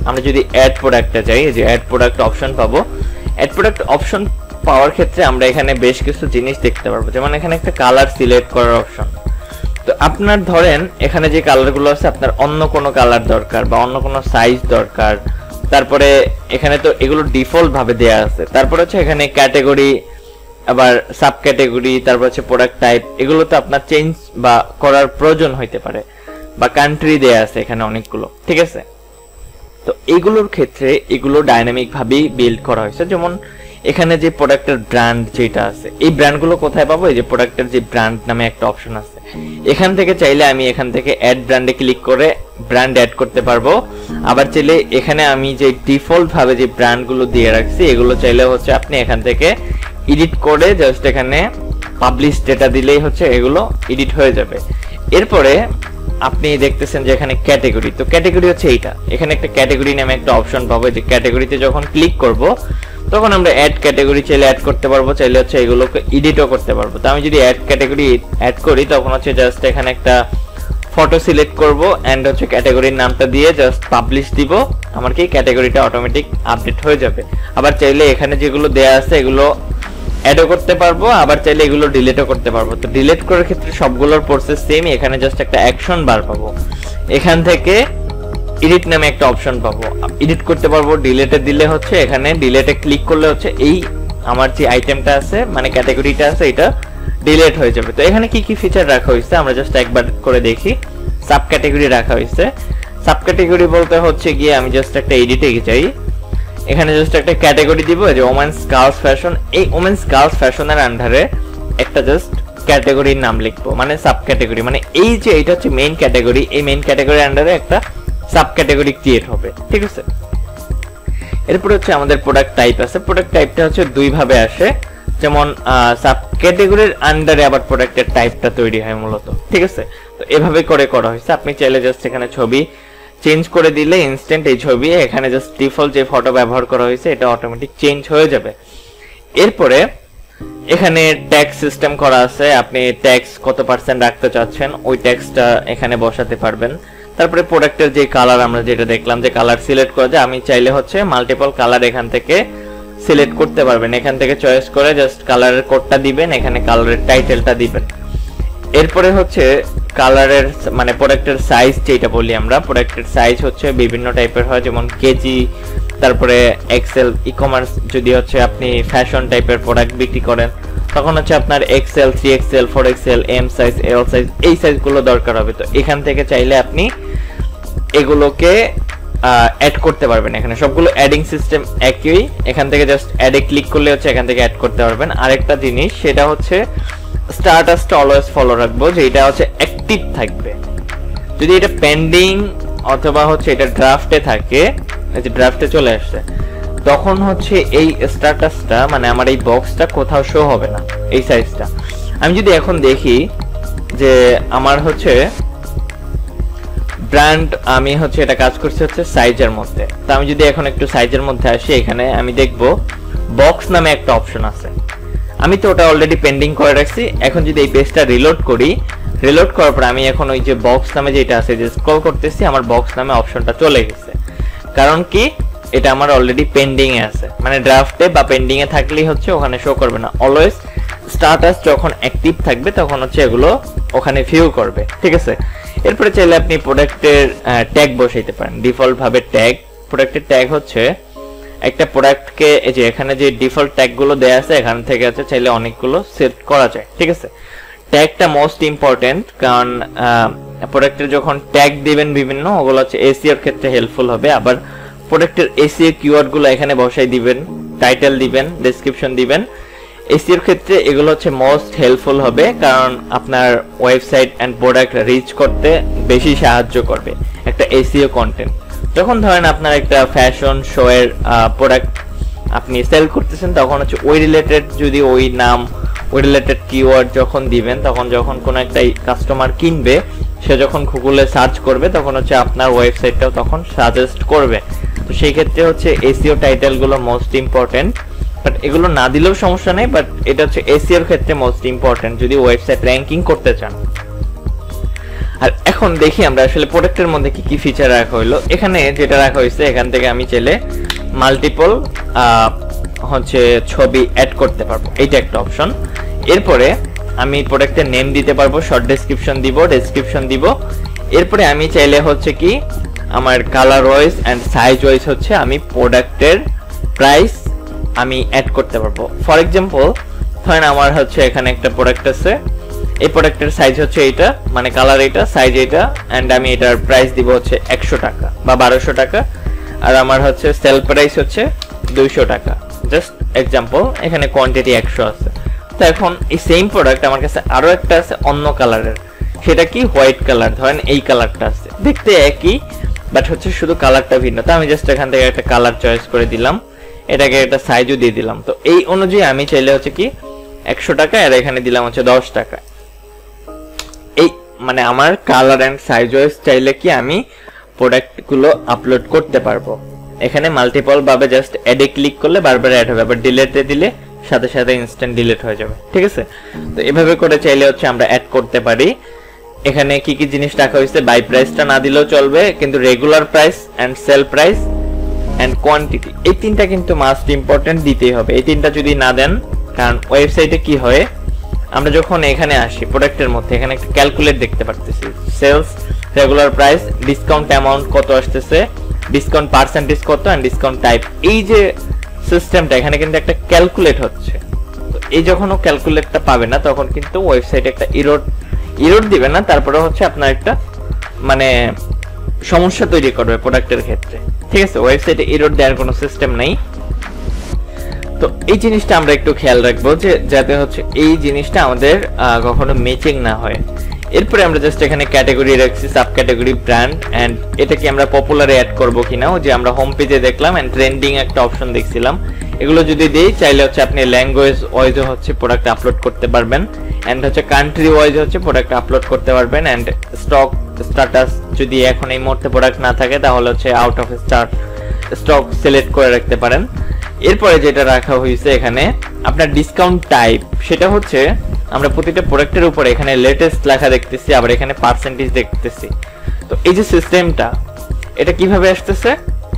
আমরা যদি অ্যাড প্রোডাক্টে যাই, যে অ্যাড প্রোডাক্ট অপশন পাবো, অ্যাড প্রোডাক্ট অপশন পাওয়ার ক্ষেত্রে আমরা এখানে বেশ কিছু জিনিস দেখতে পারবো, যেমন এখানে একটা কালার সিলেক্ট করার অপশন। তো আপনার ধরেন এখানে যে কালারগুলো আছে আপনার অন্য কোনো কালার দরকার বা অন্য কোনো সাইজ দরকার, তারপরে এখানে তো এগুলো ডিফল্ট ভাবে দেয়া আছে, তারপরে হচ্ছে এখানে ক্যাটাগরি, আবার সাব ক্যাটাগরি, তারপর হচ্ছে প্রোডাক্ট টাইপ, এগুলো তো আপনার চেঞ্জ বা করার প্রয়োজন হইতে পারে, বা কান্ট্রি দেয়া আছে এখানে অনেকগুলো, ঠিক আছে। তো এগুলোর ক্ষেত্রে এগুলো ডাইনামিক ভাবেই বিল্ড করা হয়েছে। যেমন এখানে যে প্রোডাক্টের ব্র্যান্ড যেটা আছে, এই ব্র্যান্ডগুলো কোথায় পাবো, এই যে প্রোডাক্টের যে ব্র্যান্ড নামে একটা অপশন আছে, এখান থেকে চাইলে আমি এখান থেকে অ্যাড ব্র্যান্ডে ক্লিক করে ব্র্যান্ড অ্যাড করতে পারবো। আবার চাইলে এখানে আমি যে ডিফল্ট ভাবে যে ব্র্যান্ডগুলো দিয়ে রাখছি এগুলো চাইলে হচ্ছে আপনি এখান থেকে এডিট করে জাস্ট এখানে পাবলিশ ডেটা দিলেই হচ্ছে এগুলো এডিট হয়ে যাবে। এরপরে আপনি দেখতেছেন যে এখানে ক্যাটাগরি, তো ক্যাটাগরি হচ্ছে এইটা, এখানে একটা ক্যাটাগরি নামে একটা অপশন পাবো, যে ক্যাটাগরিতে যখন ক্লিক করব তখন আমরা অ্যাড ক্যাটাগরি চাইলে অ্যাড করতে পারবো, চাইলে হচ্ছে এগুলোকে এডিটও করতে পারবো। তো আমি যদি অ্যাড ক্যাটাগরি অ্যাড করি তখন হচ্ছে জাস্ট এখানে একটা ফটো সিলেক্ট করব এন্ড হচ্ছে ক্যাটাগরির নামটা দিয়ে জাস্ট পাবলিশ দিব, আমার কি ক্যাটাগরিটা অটোমেটিক আপডেট হয়ে যাবে। আবার চাইলে এখানে যেগুলো দেয়া আছে এগুলো অ্যাডও করতে পারবো, আবার চাইলে এগুলো ডিলিটও করতে পারবো। তো ডিলিট করার ক্ষেত্রে সবগুলোর প্রসেস সেম, এখানে জাস্ট একটা অ্যাকশন বার পাবো, এখান থেকে এডিট নামে একটা অপশন পাবো, এডিট করতে পারবো। ডিলিটে দিলে হচ্ছে এখানে ডিলিটে ক্লিক করলে হচ্ছে এই আমার যে আইটেমটা আছে মানে ক্যাটাগরিটা আছে এটা ডিলিট হয়ে যাবে। তো এখানে কি কি ফিচার রাখা হয়েছে আমরা জাস্ট একবার করে দেখি। সাব ক্যাটাগরি রাখা হয়েছে, সাব ক্যাটাগরি বলতে হচ্ছে গিয়ে আমি জাস্ট একটা এডিটে যাই, এখানে জাস্ট একটা ক্যাটাগরি দিব যে ওমেন্স গার্লস ফ্যাশন, এই ওমেন্স গার্লস ফ্যাশনের আন্ডারে একটা জাস্ট ক্যাটাগরির নাম লিখবো, মানে সাব ক্যাটাগরি, মানে এই যে এটা হচ্ছে মেইন ক্যাটাগরি, এই মেইন ক্যাটাগরির আন্ডারে একটা সাব ক্যাটাগরি ক্রিয়েট হবে, ঠিক আছে। এরপর হচ্ছে আমাদের প্রোডাক্ট টাইপ আছে, প্রোডাক্ট টাইপটা হচ্ছে দুই ভাবে আসে, যেমন সাব ক্যাটাগরির আন্ডারে আবার প্রোডাক্টের টাইপটা তৈরি হয় মূলত, ঠিক আছে। তো এভাবে করে করা হয়েছে, আপনি চাইলে জাস্ট এখানে ছবি চেঞ্জ করে দিলে ইনস্ট্যান্ট এই ছবি এখানে জাস্ট ডিফল্ট যে ফটো ব্যবহার করা হয়েছে এটা অটোমেটিক চেঞ্জ হয়ে যাবে। এরপরে এখানে ট্যাক্স সিস্টেম করা আছে, আপনি ট্যাক্স কত % রাখতে চাচ্ছেন ওই ট্যাক্সটা এখানে বসাতে পারবেন। তারপরে প্রোডাক্টের যে কালার আমরা যেটা দেখলাম যে কালার সিলেক্ট করা যায়, আমি চাইলে হচ্ছে মাল্টিপল কালার এখান থেকে সিলেক্ট করতে পারবেন, এখান থেকে চয়েস করে জাস্ট কালারের কোডটা দিবেন, এখানে কালারের টাইটেলটা দিবেন। এরপরে হচ্ছে কালারের মানে প্রোডাক্টের সাইজ যেটা বলি আমরা, প্রোডাক্টের সাইজ হচ্ছে বিভিন্ন টাইপের হয়, যেমন কেজি, তারপরে এক্সেল, ই কমার্স যদি হচ্ছে আপনি ফ্যাশন টাইপের প্রোডাক্ট বিক্রি করেন তখন হচ্ছে আপনার XL, 3XL, 4XL, M size, L size, এই সাইজগুলো দরকার হবে। তো এখান থেকে চাইলে আপনি এগুলোকে অ্যাড করতে পারবেন, এখানে সবগুলো অ্যাডিং সিস্টেম একই, এখান থেকে জাস্ট অ্যাডে ক্লিক করলে হচ্ছে এখান থেকে অ্যাড করতে পারবেন। আরেকটা জিনিস সেটা হচ্ছে স্ট্যাটাসটা অলওয়েজ ফলো রাখবো, যে এটা হচ্ছে অ্যাক্টিভ থাকবে। যদি এটা পেন্ডিং অথবা হচ্ছে এটা ড্রাফটে থাকে, এই যে ড্রাফটে চলে আসছে, তখন হচ্ছে এই স্ট্যাটাসটা মানে আমার এই বক্সটা কোথাও শো হবে না, এই সাইজটা। আমি যদি এখন দেখি যে আমার হচ্ছে ব্র্যান্ড, আমি হচ্ছে এটা কাজ করছি হচ্ছে সাইজের মধ্যে, তো আমি যদি এখন একটু সাইজের মধ্যে আসি, এখানে আমি দেখবো বক্স নামে একটা অপশন আছে, আমি তো ওটা অলরেডি পেন্ডিং করে রাখছি। এখন যদি এই পেজটা রিলোড করি, রিলোড করার পর আমি এখন ওই যে বক্স নামে যেটা আছে যে স্ক্রল করতেছি, আমার বক্স নামে অপশনটা চলে গেছে, কারণ কি এটা আমার অলরেডি পেন্ডিং এ আছে, মানে ড্রাফটে বা পেন্ডিং এ থাকলেই হচ্ছে ওখানে শো করবে না। অলওয়েজ স্ট্যাটাস যখন অ্যাক্টিভ থাকবে তখন হচ্ছে এগুলো ওখানে ভিউ করবে, ঠিক আছে। এরপরে চাইলে আপনি প্রোডাক্টের ট্যাগ বসাইতে পারেন, ডিফল্ট ভাবে ট্যাগ, প্রোডাক্টের ট্যাগ হচ্ছে একটা প্রোডাক্টকে এই যে এখানে যে ডিফল্ট ট্যাগ গুলো দেয়া আছে এখান থেকে আছে চাইলে অনেকগুলো সেট করা যায়, ঠিক আছে। ট্যাগটা মোস্ট ইম্পর্টেন্ট, কারণ প্রোডাক্টের যখন ট্যাগ দিবেন বিভিন্ন, ওগুলো হচ্ছে এসইওর ক্ষেত্রে হেল্পফুল হবে। আবার প্রোডাক্টের এসইও কিওয়ার্ড গুলো এখানে বসাই দিবেন, টাইটেল দিবেন, ডেসক্রিপশন দিবেন, এসইওর ক্ষেত্রে এগুলো হচ্ছে মোস্ট হেল্পফুল হবে, কারণ আপনার ওয়েবসাইট এন্ড প্রোডাক্ট রিচ করতে বেশি সাহায্য করবে একটা এসইও কন্টেন্ট। যখন ধরেন আপনার একটা ফ্যাশন শো এর প্রোডাক্ট আপনি সেল করতেছেন তখন হচ্ছে ওই রিলেটেড যদি ওই নাম ওই রিলেটেড কিওয়ার্ড যখন দিবেন তখন যখন কোনো একটা কাস্টমার কিনবে সে যখন গুগলে সার্চ করবে তখন হচ্ছে আপনার ওয়েবসাইটটাও তখন সাজেস্ট করবে। তো সেই ক্ষেত্রে হচ্ছে এসইও টাইটেলগুলো মোস্ট ইম্পর্টেন্ট, বাট এগুলো না দিলেও সমস্যা নেই, বাট এটা হচ্ছে এসইওর ক্ষেত্রে মোস্ট ইম্পর্টেন্ট যদি ওয়েবসাইট র্যাঙ্কিং করতে চান। আর এখন দেখি আমরা আসলে প্রোডাক্টের মধ্যে কি কি ফিচার রাখা হলো। এখানে যেটা রাখা হয়েছে এখান থেকে আমি চাইলে মাল্টিপল হচ্ছে ছবি অ্যাড করতে পারবো, এইটা একটা অপশন। এরপরে আমি প্রোডাক্টের নেম দিতে পারবো, শর্ট ডেসক্রিপশন দিব। এরপরে আমি চাইলে হচ্ছে কি আমার colour wise and size wise হচ্ছে আমি প্রোডাক্টের প্রাইস আমি অ্যাড করতে পারবো। ফর এক্সাম্পল ধরেন আমার হচ্ছে এখানে একটা প্রোডাক্ট আছে, এই প্রোডাক্টের সাইজ হচ্ছে এইটা, মানে কালার এটা, সাইজ এটা, এন্ড আমি এটার প্রাইস দিব হচ্ছে 100 টাকা বা 1200 টাকা, আর আমার হচ্ছে সেল প্রাইস হচ্ছে 200 টাকা। জাস্ট এক্সাম্পল, এখানে কোয়ান্টিটি 100 আছে। তো এখন এই সেম প্রোডাক্ট আমার কাছে আরো একটা আছে অন্য কালারের, সেটা কি হোয়াইট কালার, ধরেন এই কালারটা আছে, দেখতে একই বাট হচ্ছে শুধু কালারটা ভিন্ন। তো আমি জাস্ট এখান থেকে একটা কালার চয়েস করে দিলাম, এটাকে একটা সাইজও দিয়ে দিলাম। তো এই অনুযায়ী আমি চাইলে হচ্ছে কি 100 টাকা আর এখানে দিলাম হচ্ছে 10 টাকা। এই মানে আমার কালার এন্ড সাইজ ওয়াইজ চাইলে কি আমি প্রোডাক্টগুলো আপলোড করতে পারবো। এখানে মাল্টিপল ভাবে জাস্ট অ্যাডে ক্লিক করলে বারবার অ্যাড হবে, আবার ডিলিটে দিলে সাথে সাথে ইনস্ট্যান্ট ডিলিট হয়ে যাবে, ঠিক আছে। তো এভাবে করে চাইলে হচ্ছে আমরা অ্যাড করতে পারি। এখানে কি কি জিনিস রাখা হয়েছে, বাই প্রাইসটা না দিলেও চলবে, কিন্তু regular price and sale price and quantity এই তিনটা কিন্তু মাস্ট ইম্পর্টেন্ট দিতেই হবে। এই তিনটা যদি না দেন, কারণ ওয়েবসাইটে কি হয় আমরা যখন এখানে আসি প্রোডাক্টের মধ্যে এখানে একটা ক্যালকুলেট দেখতে পারতেছি, sales, regular price, discount amount কত আসতেছে, ডিসকাউন্ট পার্সেন্টেজ কত এন্ড ডিসকাউন্ট টাইপ, এই যে সিস্টেমটা এখানে কিন্তু একটা ক্যালকুলেট হচ্ছে। তো এই যখন ও ক্যালকুলেটটা পাবে না তখন কিন্তু ওয়েবসাইটে একটা ইরর দিবে না, তারপরে হচ্ছে আপনার একটা মানে সমস্যা তৈরি করবে প্রোডাক্টের ক্ষেত্রে, ঠিক আছে। ওয়েবসাইটে ইরর দেওয়ার কোনো সিস্টেম নাই। তো এই জিনিসটা আমরা একটু খেয়াল রাখবো যে যাতে হচ্ছে এই জিনিসটা আমাদের কখনো ম্যাচিং না হয়। এরপরে আমরা জাস্ট এখানে ক্যাটাগরি রাখছি, সাব ক্যাটাগরি, ব্র্যান্ড, এন্ড এটাকে আমরা পপুলারে অ্যাড করব কিনা, যে আমরা হোম পেজে দেখলাম এন্ড ট্রেন্ডিং একটা অপশন দেখছিলাম, এগুলো যদি দেই চাইলে হচ্ছে আপনি ল্যাঙ্গুয়েজ ওয়াইজ হচ্ছে প্রোডাক্ট আপলোড করতে পারবেন, এন্ড হচ্ছে কান্ট্রি ওয়াইজ হচ্ছে প্রোডাক্ট আপলোড করতে পারবেন, এন্ড স্টক স্ট্যাটাস যদি এখন এই মুহূর্তে প্রোডাক্ট না থাকে তাহলে হচ্ছে আউট অফ স্টক সিলেক্ট করে রাখতে পারেন। এরপরে যেটা রাখা হয়েছে এখানে আপনার ডিসকাউন্ট টাইপ, সেটা হচ্ছে আমরা প্রতিটা প্রোডাক্টের উপরে এখানে লেটেস্ট লেখা দেখতেছি, আবার এখানে পার্সেন্টেজ দেখতেছি। তো এই যে সিস্টেমটা এটা কিভাবে আসতেছে,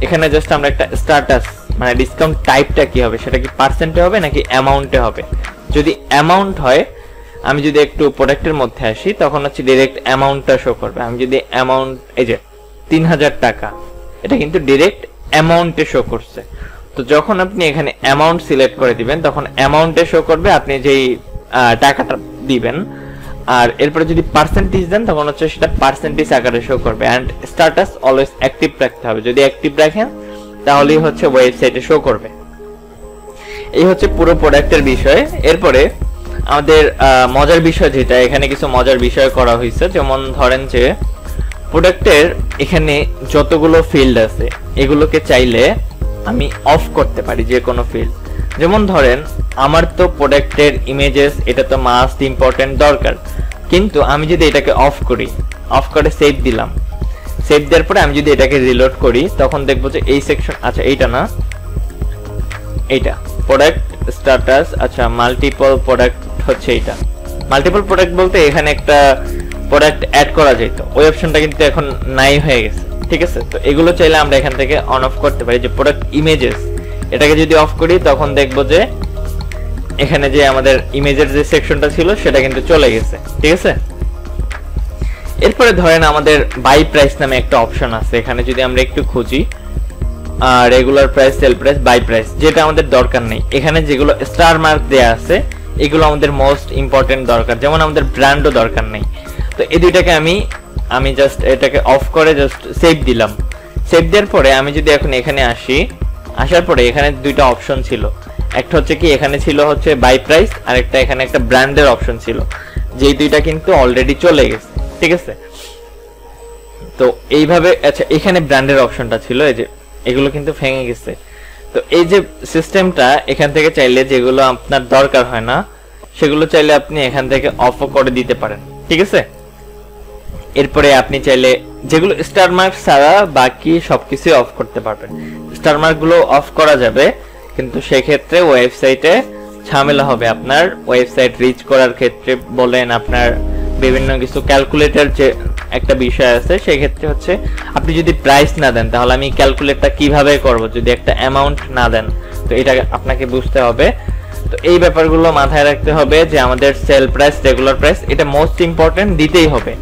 এখানে জাস্ট আমরা একটা স্ট্যাটাস মানে ডিসকাউন্ট টাইপটা কি হবে, সেটা কি পার্সেন্টে হবে নাকি অ্যামাউন্টে হবে। যদি অ্যামাউন্ট হয়, আমি যদি একটু প্রোডাক্টের মধ্যে আসি তখন হচ্ছে ডাইরেক্ট অ্যামাউন্টটা শো করবে। আমি যদি অ্যামাউন্ট এই যে 3000 টাকা, এটা কিন্তু ডাইরেক্ট অ্যামাউন্টে শো করছে। তো যখন আপনি এখানে অ্যামাউন্ট সিলেক্ট করে দিবেন তখন অ্যামাউন্টে শো করবে আপনি যেই টাকাটা দিবেন, আর এরপরে যদি পার্সেন্টেজ দেন তখন হচ্ছে সেটা পার্সেন্টেজ আকারে শো করবে। এন্ড স্ট্যাটাস অলওয়েজ অ্যাক্টিভ রাখতে হবে, যদি অ্যাক্টিভ রাখেন তাহলেই হচ্ছে ওয়েবসাইটে শো করবে। এই হচ্ছে পুরো প্রোডাক্টের বিষয়। এরপরে আমাদের মজার বিষয় যেটা, এখানে কিছু মজার বিষয় করা হয়েছে, যেমন ধরেন যে প্রোডাক্টের এখানে যতগুলো ফিল্ড আছে এগুলোকে চাইলে আমি অফ করতে পারি, যে কোনো ফিল্ড। যেমন ধরেন আমার তো প্রোডাক্টের ইমেজেস এটা তো মাস্ট ইম্পর্টেন্ট দরকার, কিন্তু আমি যদি এটাকে অফ করি, অফ করে সেভ দিলাম, সেভ দেওয়ার পরে আমি যদি এটাকে রিলোড করি তখন দেখবো যে এই সেকশন, আচ্ছা এইটা না, এইটা প্রোডাক্ট স্ট্যাটাস, আচ্ছা মাল্টিপল প্রোডাক্ট হচ্ছে এইটা। মাল্টিপল প্রোডাক্ট বলতে এখানে একটা প্রোডাক্ট অ্যাড করা যেত, ওই অপশনটা কিন্তু এখন নাই হয়ে গেছে, ঠিক আছে। তো এগুলো চাইলে আমরা এখান থেকে অন অফ করতে পারি। যে প্রোডাক্ট ইমেজেস এটাকে যদি অফ করি তখন দেখবো যে এখানে যে আমাদের ইমেজের যে সেকশনটা ছিল সেটা কিন্তু চলে গেছে, ঠিক আছে। এরপরে ধরেন আমাদের বাই প্রাইস নামে একটা অপশন আছে, এখানে যদি আমরা একটু খুঁজি, regular price, sale price, buy price, যেটা আমাদের দরকার নেই। এখানে যেগুলো স্টার মার্ক দেয়া আছে এগুলো আমাদের মোস্ট ইম্পর্টেন্ট দরকার, যেমন আমাদের ব্র্যান্ডও দরকার নেই। তো এই দুইটাকে আমি জাস্ট এটাকে অফ করে জাস্ট সেভ দিলাম। সেভ দেওয়ার পরে আমি যদি এখন এখানে আসি, আসার পরে এখানে দুইটা অপশন ছিল, একটা হচ্ছে কি এখানে ছিল হচ্ছে বাই প্রাইস, আর একটা এখানে একটা ব্র্যান্ডের অপশন ছিল, যেই দুইটা কিন্তু অলরেডি চলে গেছে, ঠিক আছে। তো এইভাবে, আচ্ছা এখানে ব্র্যান্ডের অপশনটা ছিল, এই যে এগুলো কিন্তু ভেঙে গেছে। তো তো এই যে সিস্টেমটা এখান থেকে চাইলে যেগুলো আপনার দরকার হয় না সেগুলো চাইলে আপনি এখান থেকে অফ করে দিতে পারেন, ঠিক আছে। এরপরে আপনি চাইলে যেগুলো স্টার মার্ক ছাড়া বাকি সবকিছু অফ করতে পারবেন। স্টার মার্ক গুলো অফ করা যাবে, কিন্তু সেক্ষেত্রে ওয়েবসাইটে ঝামেলা হবে। আপনার ওয়েবসাইট রিচ করার ক্ষেত্রে বলেন, আপনার বিভিন্ন কিছু ক্যালকুলেটর যে একটা বিষয় আছে, সেই ক্ষেত্রে হচ্ছে আপনি যদি প্রাইস না দেন তাহলে আমি ক্যালকুলেটটা কিভাবে করব যদি একটা অ্যামাউন্ট না দেন, তো এটা আপনাকে বুঝতে হবে। তো এই ব্যাপারগুলো মাথায় রাখতে হবে যে আমাদের সেল প্রাইস, রেগুলার প্রাইস, এটা মোস্ট ইম্পর্টেন্ট, দিতেই হবে।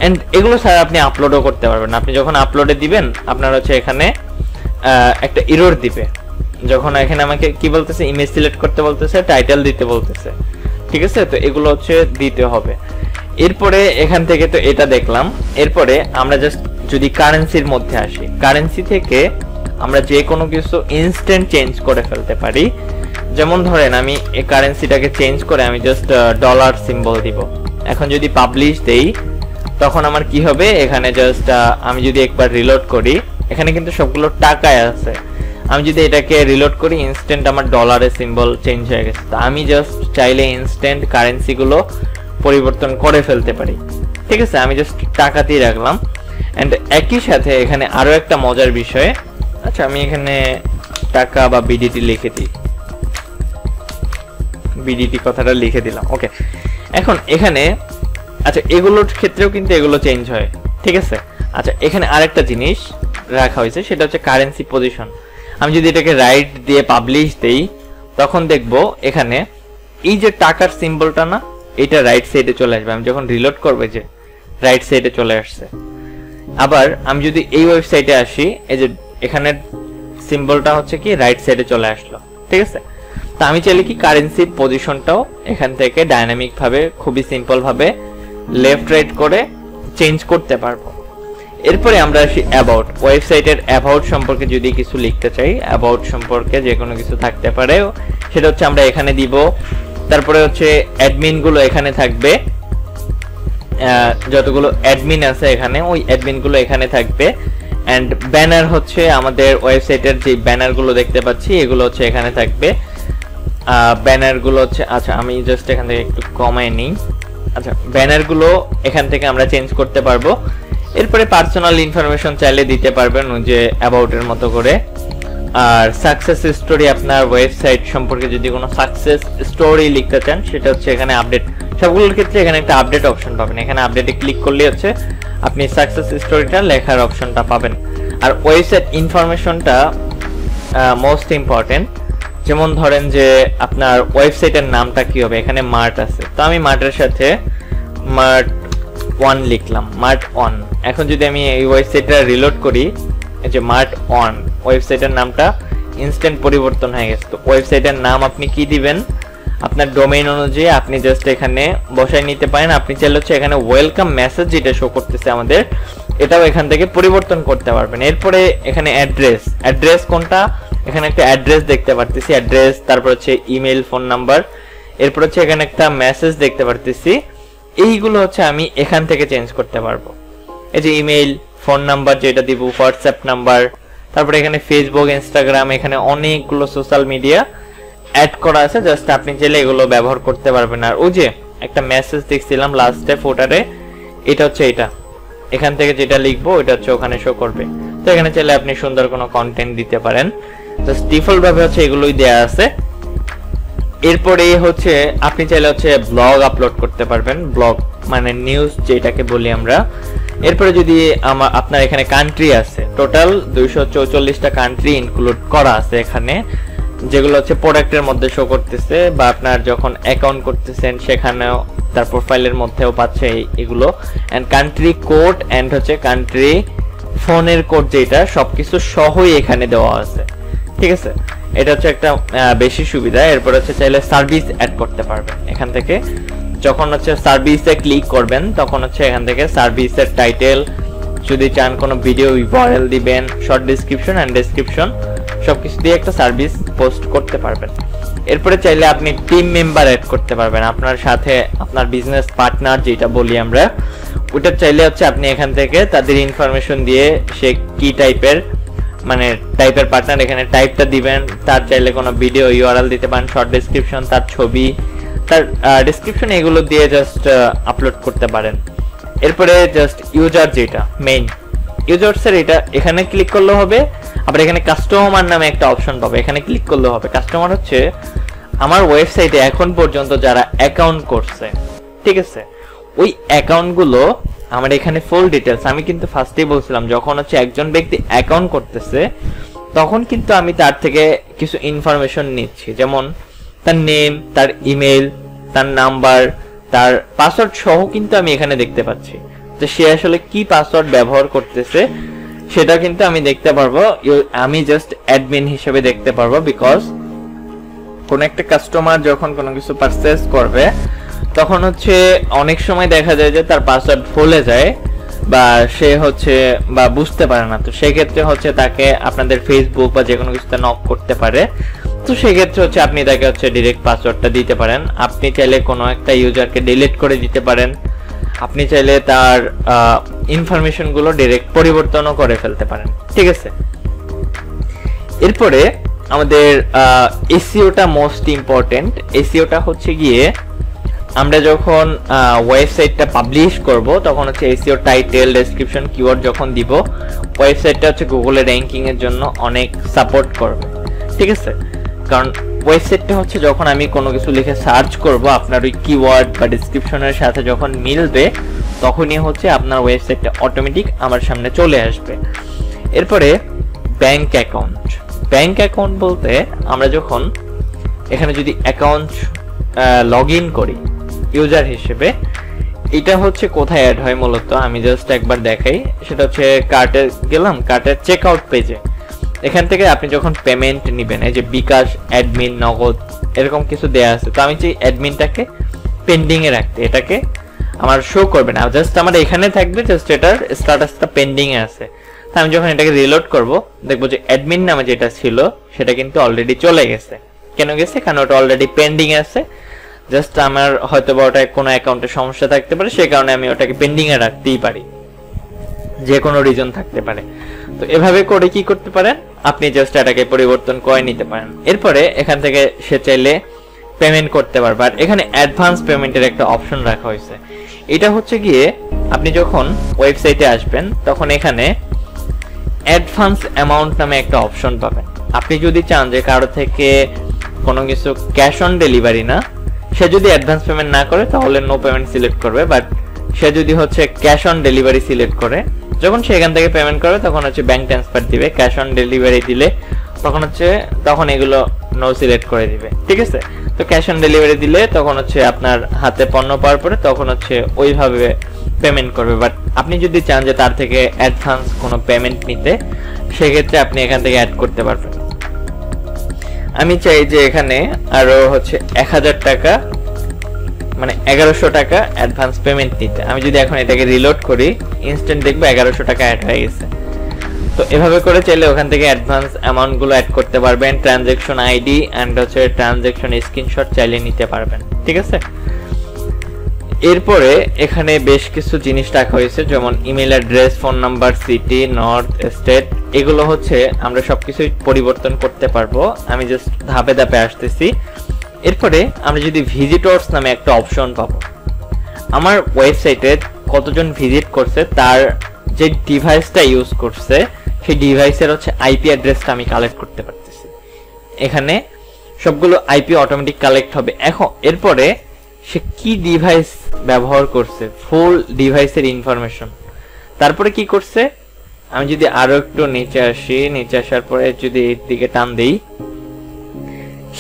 এন্ড এগুলো ছাড়া আপনি আপলোডও করতে পারবেন। আপনি যখন আপলোডে দিবেন আপনার হচ্ছে এখানে একটা এরর দিবে, যখন এখানে আমাকে কি বলতেছে, ইমেজ সিলেক্ট করতে বলতেছে, টাইটেল দিতে বলতেছে, ঠিক আছে। তো এগুলো হচ্ছে দিতে হবে। এরপরে এখান থেকে তো এটা দেখলাম। এরপরে আমরা জাস্ট যদি কারেন্সির মধ্যে আসি, কারেন্সি থেকে আমরা যে কোনো কিছু ইনস্ট্যান্ট চেঞ্জ করে ফেলতে পারি। যেমন ধরেন আমি এই কারেন্সিটাকে চেঞ্জ করে আমি জাস্ট ডলার সিম্বল দিব। এখন যদি পাবলিশ দেই তখন আমার কি হবে, এখানে জাস্ট আমি যদি একবার রিলোড করি, এখানে কিন্তু সবগুলো টাকায় আছে। আমি যদি এটাকে রিলোড করি, ইনস্ট্যান্ট আমার ডলারের সিম্বল চেঞ্জ হয়ে গেছে। তো আমি জাস্ট চাইলে ইনস্ট্যান্ট কারেন্সিগুলো পরিবর্তন করে ফেলতে পারি, ঠিক আছে। আমি জাস্ট টাকাতেই রাখলাম। এন্ড একই সাথে এখানে আরো একটা মজার বিষয়, আচ্ছা আমি এখানে টাকা বা বিডিটি লিখে দিই, বিডিটি কথাটা লিখে দিলাম, ওকে। এখন এখানে আচ্ছা এগুলোর ক্ষেত্রেও কিন্তু এগুলো চেঞ্জ হয়, ঠিক আছে। আচ্ছা এখানে আরেকটা জিনিস রাখা হয়েছে, সেটা হচ্ছে কারেন্সি পজিশন। আমি যদি এটাকে রাইট দিয়ে পাবলিশ দেই তখন দেখবো এখানে এই যে টাকার সিম্বলটা না, এটা রাইট সাইডে চলে আসবে। আমি যখন রিলোড করবো যে রাইট সাইডে চলে আসছে। আবার আমি যদি এই ওয়েবসাইটে আসি, এই যে এখানে সিম্বলটা হচ্ছে কি রাইট সাইডে চলে আসলো, ঠিক আছে। তো আমি চাইলে কি কারেন্সির পজিশনটাও এখান থেকে ডাইনামিক ভাবে, খুবই সিম্পল ভাবে লেফট রাইট করে চেঞ্জ করতে পারবো। এরপরে আমরা আসি অ্যাবাউট। ওয়েবসাইটের অ্যাবাউট সম্পর্কে যদি কিছু লিখতে চাই, অ্যাবাউট সম্পর্কে যে কোনো কিছু থাকতে পারে, সেটা হচ্ছে আমরা এখানে দিব। তারপরে হচ্ছে অ্যাডমিন গুলো এখানে থাকবে, যতগুলো অ্যাডমিন আছে এখানে, ওই অ্যাডমিন গুলো এখানে থাকবে। এন্ড ব্যানার হচ্ছে আমাদের ওয়েবসাইটের যে ব্যানার গুলো দেখতে পাচ্ছি এগুলো হচ্ছে এখানে থাকবে। ব্যানার গুলো হচ্ছে, আচ্ছা আমি জাস্ট এখান থেকে একটু কমাই নিই। আচ্ছা ব্যানার গুলো এখান থেকে আমরা চেঞ্জ করতে পারবো। এরপরে পার্সোনাল ইনফরমেশন চাইলে দিতে পারবেন ওই যে অ্যাবাউটের মতো করে। আর সাকসেস স্টোরি, আপনার ওয়েবসাইট সম্পর্কে যদি কোনো সাকসেস স্টোরি লিখতে চান সেটা হচ্ছে এখানে আপডেট। সবগুলোর ক্ষেত্রে এখানে একটা আপডেট অপশন পাবেন, এখানে আপডেটে ক্লিক করলে হচ্ছে আপনি সাকসেস স্টোরিটা লেখার অপশনটা পাবেন। আর ওয়েবসাইট ইনফরমেশনটা মোস্ট ইম্পর্টেন্ট। যেমন ধরেন যে আপনার ওয়েবসাইটের নামটা কি হবে, এখানে মার্ট আছে, তো আমি মার্টের সাথে মার্ট 1 লিখলাম, মার্ট 1। এখন যদি আমি এই ওয়েবসাইটটা রিলোড করি, এই যে মার্ট 1, ওয়েবসাইটের নামটা ইনস্ট্যান্ট পরিবর্তন হয়ে গেছে। তো ওয়েবসাইটের নাম আপনি কি দিবেন, আপনার ডোমেইন অনুযায়ী আপনি জাস্ট এখানে বসাই নিতে পারেন। আপনি চাইলে হচ্ছে এখানে ওয়েলকাম মেসেজ যেটা শো করতেছে আমাদের, এটাও এখান থেকে পরিবর্তন করতে পারবেন। এরপরে এখানে অ্যাড্রেস, অ্যাড্রেস কোনটা, এখানে একটা অ্যাড্রেস দেখতে পারতেছি, অ্যাড্রেস, তারপর হচ্ছে ইমেল, ফোন নাম্বার, এরপর হচ্ছে এখানে একটা মেসেজ দেখতে পারতেছি। এইগুলো হচ্ছে আমি এখান থেকে চেঞ্জ করতে পারবো। এই যে ইমেল, ফোন নাম্বার যেটা দিব, হোয়াটসঅ্যাপ নাম্বার, তারপরে এখানে ফেসবুক, ইনস্টাগ্রাম, এখানে অনেকগুলো সোশ্যাল মিডিয়া অ্যাড করা আছে, জাস্ট আপনি চাইলে এগুলো ব্যবহার করতে পারবেন। আর ওই যে একটা মেসেজ দেখছিলাম লাস্টে ফুটারে, এটা হচ্ছে এটা, এখান থেকে যেটা লিখবো ওটা হচ্ছে ওখানে শো করবে। তো এখানে চাইলে আপনি সুন্দর কোনো কন্টেন্ট দিতে পারেন, জাস্ট ডিফল্ট ভাবে হচ্ছে এগুলোই দেয়া আছে। এরপরে হচ্ছে আপনি চাইলে হচ্ছে ব্লগ আপলোড করতে পারবেন, ব্লগ মানে নিউজ যেটাকে বলি আমরা। এরপরে যদি আপনার এখানে কান্ট্রি আছে, টোটাল 244টা কান্ট্রি ইনক্লুড করা আছে এখানে, যেগুলো হচ্ছে প্রোডাক্টের মধ্যে শো করতেছে, বা আপনার যখন অ্যাকাউন্ট করতেছেন সেখানেও তার প্রোফাইলের মধ্যেও পাচ্ছে এগুলো। এন্ড কান্ট্রি কোড এন্ড হচ্ছে কান্ট্রি ফোনের কোড, যেটা সবকিছু সহই এখানে দেওয়া আছে, ঠিক আছে। এটা হচ্ছে একটা বেশি সুবিধা। এরপর হচ্ছে চাইলে সার্ভিস অ্যাড করতে পারবেন এখান থেকে। যখন হচ্ছে সার্ভিসে ক্লিক করবেন তখন হচ্ছে এখান থেকে সার্ভিসের টাইটেল, যদি চান কোনো ভিডিও ইউআরএল দিবেন, শর্ট ডেসক্রিপশন এন্ড ডেসক্রিপশন, সবকিছু দিয়ে একটা সার্ভিস পোস্ট করতে পারবেন। এরপরে চাইলে আপনি টিম মেম্বার অ্যাড করতে পারবেন আপনার সাথে, আপনার বিজনেস পার্টনার যেটা বলি আমরা, ওটা চাইলে হচ্ছে আপনি এখান থেকে তাদের ইনফরমেশন দিয়ে সে কি টাইপের মানে টাইপের পার্টনার, এখানে টাইপটা দিবেন, তার চাইলে কোনো ভিডিও ইউআরএল দিতে পারেন, শর্ট ডেসক্রিপশন, তার ছবি, তার ডেসক্রিপশন এগুলো দিয়ে জাস্ট আপলোড করতে পারেন। এরপরে জাস্ট ইউজার যেটা মেইন ইউজার্সের এটা এখানে ক্লিক করলে হবে। আবার এখানে কাস্টমার নামে একটা অপশন পাবে, এখানে ক্লিক করলে হবে। কাস্টমার হচ্ছে আমার ওয়েবসাইটে এখন পর্যন্ত যারা অ্যাকাউন্ট করছে, ঠিক আছে, ওই অ্যাকাউন্টগুলো আমার এখানে ফুল ডিটেলস। আমি কিন্তু ফার্স্টেই বলছিলাম যখন হচ্ছে একজন ব্যক্তি অ্যাকাউন্ট করতেছে তখন কিন্তু আমি তার থেকে কিছু ইনফরমেশন নিচ্ছি, যেমন তার নেম, তার ইমেল, তার নাম্বার, তার পাসওয়ার্ড সহ কিন্তু আমি এখানে দেখতে পাচ্ছি। তো সে আসলে কি পাসওয়ার্ড ব্যবহার করতেছে সেটা কিন্তু আমি দেখতে পারবো। আমি জাস্ট অ্যাডমিন হিসেবে দেখতে পারবো, বিকজ কোন একটা কাস্টমার যখন কোনো কিছু পারচেজ করবে তখন হচ্ছে অনেক সময় দেখা যায় যে তার পাসওয়ার্ড ভুলে যায় বা সে হচ্ছে বা বুঝতে পারে না। তো সেই ক্ষেত্রে হচ্ছে তাকে আপনাদের ফেসবুক বা যে কোনো কিছুতে নক করতে পারে। তো সেই ক্ষেত্রে হচ্ছে আপনি তাকে হচ্ছে ডিরেক্ট পাসওয়ার্ডটা দিতে পারেন। আপনি চাইলে কোনো একটা ইউজারকে ডিলিট করে দিতে পারেন, আপনি চাইলে তার ইনফরমেশন গুলো ডিরেক্ট পরিবর্তনও করে ফেলতে পারেন, ঠিক আছে। এরপরে আমাদের এসইওটা মোস্ট ইম্পর্টেন্ট। এসইওটা হচ্ছে গিয়ে আমরা যখন ওয়েবসাইটটা পাবলিশ করব তখন হচ্ছে এসইও টাইটেল, ডেসক্রিপশন, কিওয়ার্ড যখন দিব ওয়েবসাইটটা হচ্ছে গুগলে র্যাঙ্কিং এর জন্য অনেক সাপোর্ট করবে, ঠিক আছে। কারণ ওয়েবসাইটটা হচ্ছে যখন আমি কোনো কিছু লিখে সার্চ করব আপনার ওই কিওয়ার্ড বা ডেসক্রিপশনের সাথে যখন মিলবে তখনই হচ্ছে আপনার ওয়েবসাইটটা অটোমেটিক আমার সামনে চলে আসবে। এরপরে ব্যাংক অ্যাকাউন্ট। ব্যাংক অ্যাকাউন্ট বলতে আমরা যখন এখানে যদি অ্যাকাউন্ট লগ ইন করি ইউজার হিসেবে, এটা হচ্ছে কোথায় অ্যাড হয় মূলত আমি জাস্ট একবার দেখাই। সেটা হচ্ছে কার্টে গেলাম, কার্টের চেক আউট পেজে এখান থেকে আপনি যখন পেমেন্ট নেবেন, এই যে বিকাশ, অ্যাডমিন, নগদ এরকম কিছু দেয়া আছে। তো আমি চাই অ্যাডমিনটাকে পেন্ডিং এ রাখতে, এটাকে আমার শো করবে না, জাস্ট আমার এখানে থাকবে, জাস্ট এটার স্ট্যাটাসটা পেন্ডিং এ আছে। তো আমি যখন এটাকে রিলোড করব দেখবো যে অ্যাডমিন নামে যেটা ছিল সেটা কিন্তু অলরেডি চলে গেছে। কেন গেছে? কারণ ওটা অলরেডি পেন্ডিং এ আছে। জাস্ট আমার হয়তো বা ওটা কোনো অ্যাকাউন্টে সমস্যা থাকতে পারে, সেই কারণে আমি ওটাকে পেন্ডিং এ রাখতেই পারি, যে কোনো রিজন থাকতে পারে। তো এভাবে করে কি করতে পারেন, আপনি জাস্ট এটাকে পরিবর্তন করে নিতে পারেন। এরপরে এখান থেকে সে চাইলে পেমেন্ট করতে পারবে। আর এখানে অ্যাডভান্স পেমেন্টের একটা অপশন রাখা হয়েছে। এটা হচ্ছে গিয়ে আপনি যখন ওয়েবসাইটে আসবেন তখন এখানে অ্যাডভান্স অ্যামাউন্ট নামে একটা অপশন পাবেন। আপনি যদি চান যে কারো থেকে কোনো কিছু ক্যাশ অন ডেলিভারি না, সে যদি অ্যাডভান্স পেমেন্ট না করে তাহলে নো পেমেন্ট সিলেক্ট করবে। বাট সে যদি হচ্ছে ক্যাশ অন ডেলিভারি সিলেক্ট করে, যখন সে এখান থেকে পেমেন্ট করবে তখন হচ্ছে ব্যাংক ট্রান্সফার দিবে। ক্যাশ অন ডেলিভারি দিলে তখন এগুলো নো সিলেক্ট করে দিবে, ঠিক আছে। তো ক্যাশ অন ডেলিভারি দিলে তখন হচ্ছে আপনার হাতে পণ্য পাওয়ার পরে তখন হচ্ছে ওইভাবে পেমেন্ট করবে। বাট আপনি যদি চান যে তার থেকে অ্যাডভান্স কোনো পেমেন্ট নিতে, সেক্ষেত্রে আপনি এখান থেকে অ্যাড করতে পারবেন। আমি চাই যে এখানে আরো হচ্ছে 1000 টাকা মানে 1100 টাকা অ্যাডভান্স পেমেন্ট নিতে। আমি যদি এখন এটাকে রিলোড করি ইনস্ট্যান্ট দেখবো 1100 টাকা অ্যাড হয়ে গেছে। তো এভাবে করে চাইলে ওখান থেকে অ্যাডভান্স অ্যামাউন্ট গুলো অ্যাড করতে পারবেন। ট্রানজাকশন আইডি এন্ড হচ্ছে ট্রানজাকশন স্ক্রিনশট চাইলে নিতে পারবেন, ঠিক আছে। এরপরে এখানে বেশ কিছু জিনিস রাখা হয়েছে, যেমন email address, phone number, city, north, state, এগুলো হচ্ছে আমরা সবকিছুই পরিবর্তন করতে পারবো। আমি জাস্ট ধাপে ধাপে আসতেছি। এরপরে আমরা যদি ভিজিটর্স নামে একটা অপশন পাবো, আমার ওয়েবসাইটে কতজন ভিজিট করছে তার যে ডিভাইসটা ইউজ করছে সেই ডিভাইসের হচ্ছে আইপি অ্যাড্রেসটা আমি কালেক্ট করতে পারতেছি। এখানে সবগুলো আইপি অটোমেটিক কালেক্ট হবে। এরপরে সে কি ডিভাইস ব্যবহার করছে, ফুল ডিভাইসের ইনফরমেশন। তারপরে কি করছে, আমি যদি আরো একটু নিচে আসি, নিচে আসার পরে যদি এর দিকে টান দেই,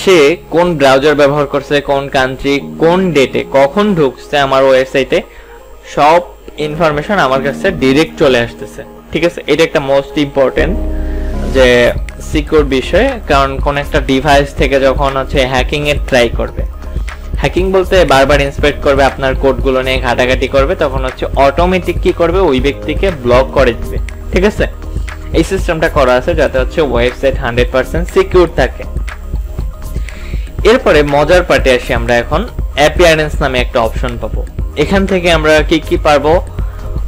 সে কোন ব্রাউজার ব্যবহার করছে, কোন কান্ট্রি, কোন ডেটে, কখন ঢুকছে আমার ওয়েবসাইটে, সব ইনফরমেশন আমার কাছে ডাইরেক্ট চলে আসতেছে, ঠিক আছে। এটা একটা মোস্ট ইম্পর্টেন্ট যে সিকিউর বিষয়, কারণ কোন একটা ডিভাইস থেকে যখন হচ্ছে হ্যাকিং এর ট্রাই করবে, হ্যাকিং বলতে বারবার ইন্সপেক্ট করবে, আপনার কোডগুলো নিয়ে ঘাটাঘাটি করবে, তখন হচ্ছে অটোমেটিক কি করবে, ওই ব্যক্তিকে ব্লক করে দিবে, ঠিক আছে। এই সিস্টেমটা করা আছে যাতে হচ্ছে ওয়েবসাইট 100% সিকিউর থাকে। এরপরে মজার পার্টে আসি, আমরা এখন অ্যাপিয়ারেন্স নামে একটা অপশন পাবো। এখান থেকে আমরা কি কি পারবো,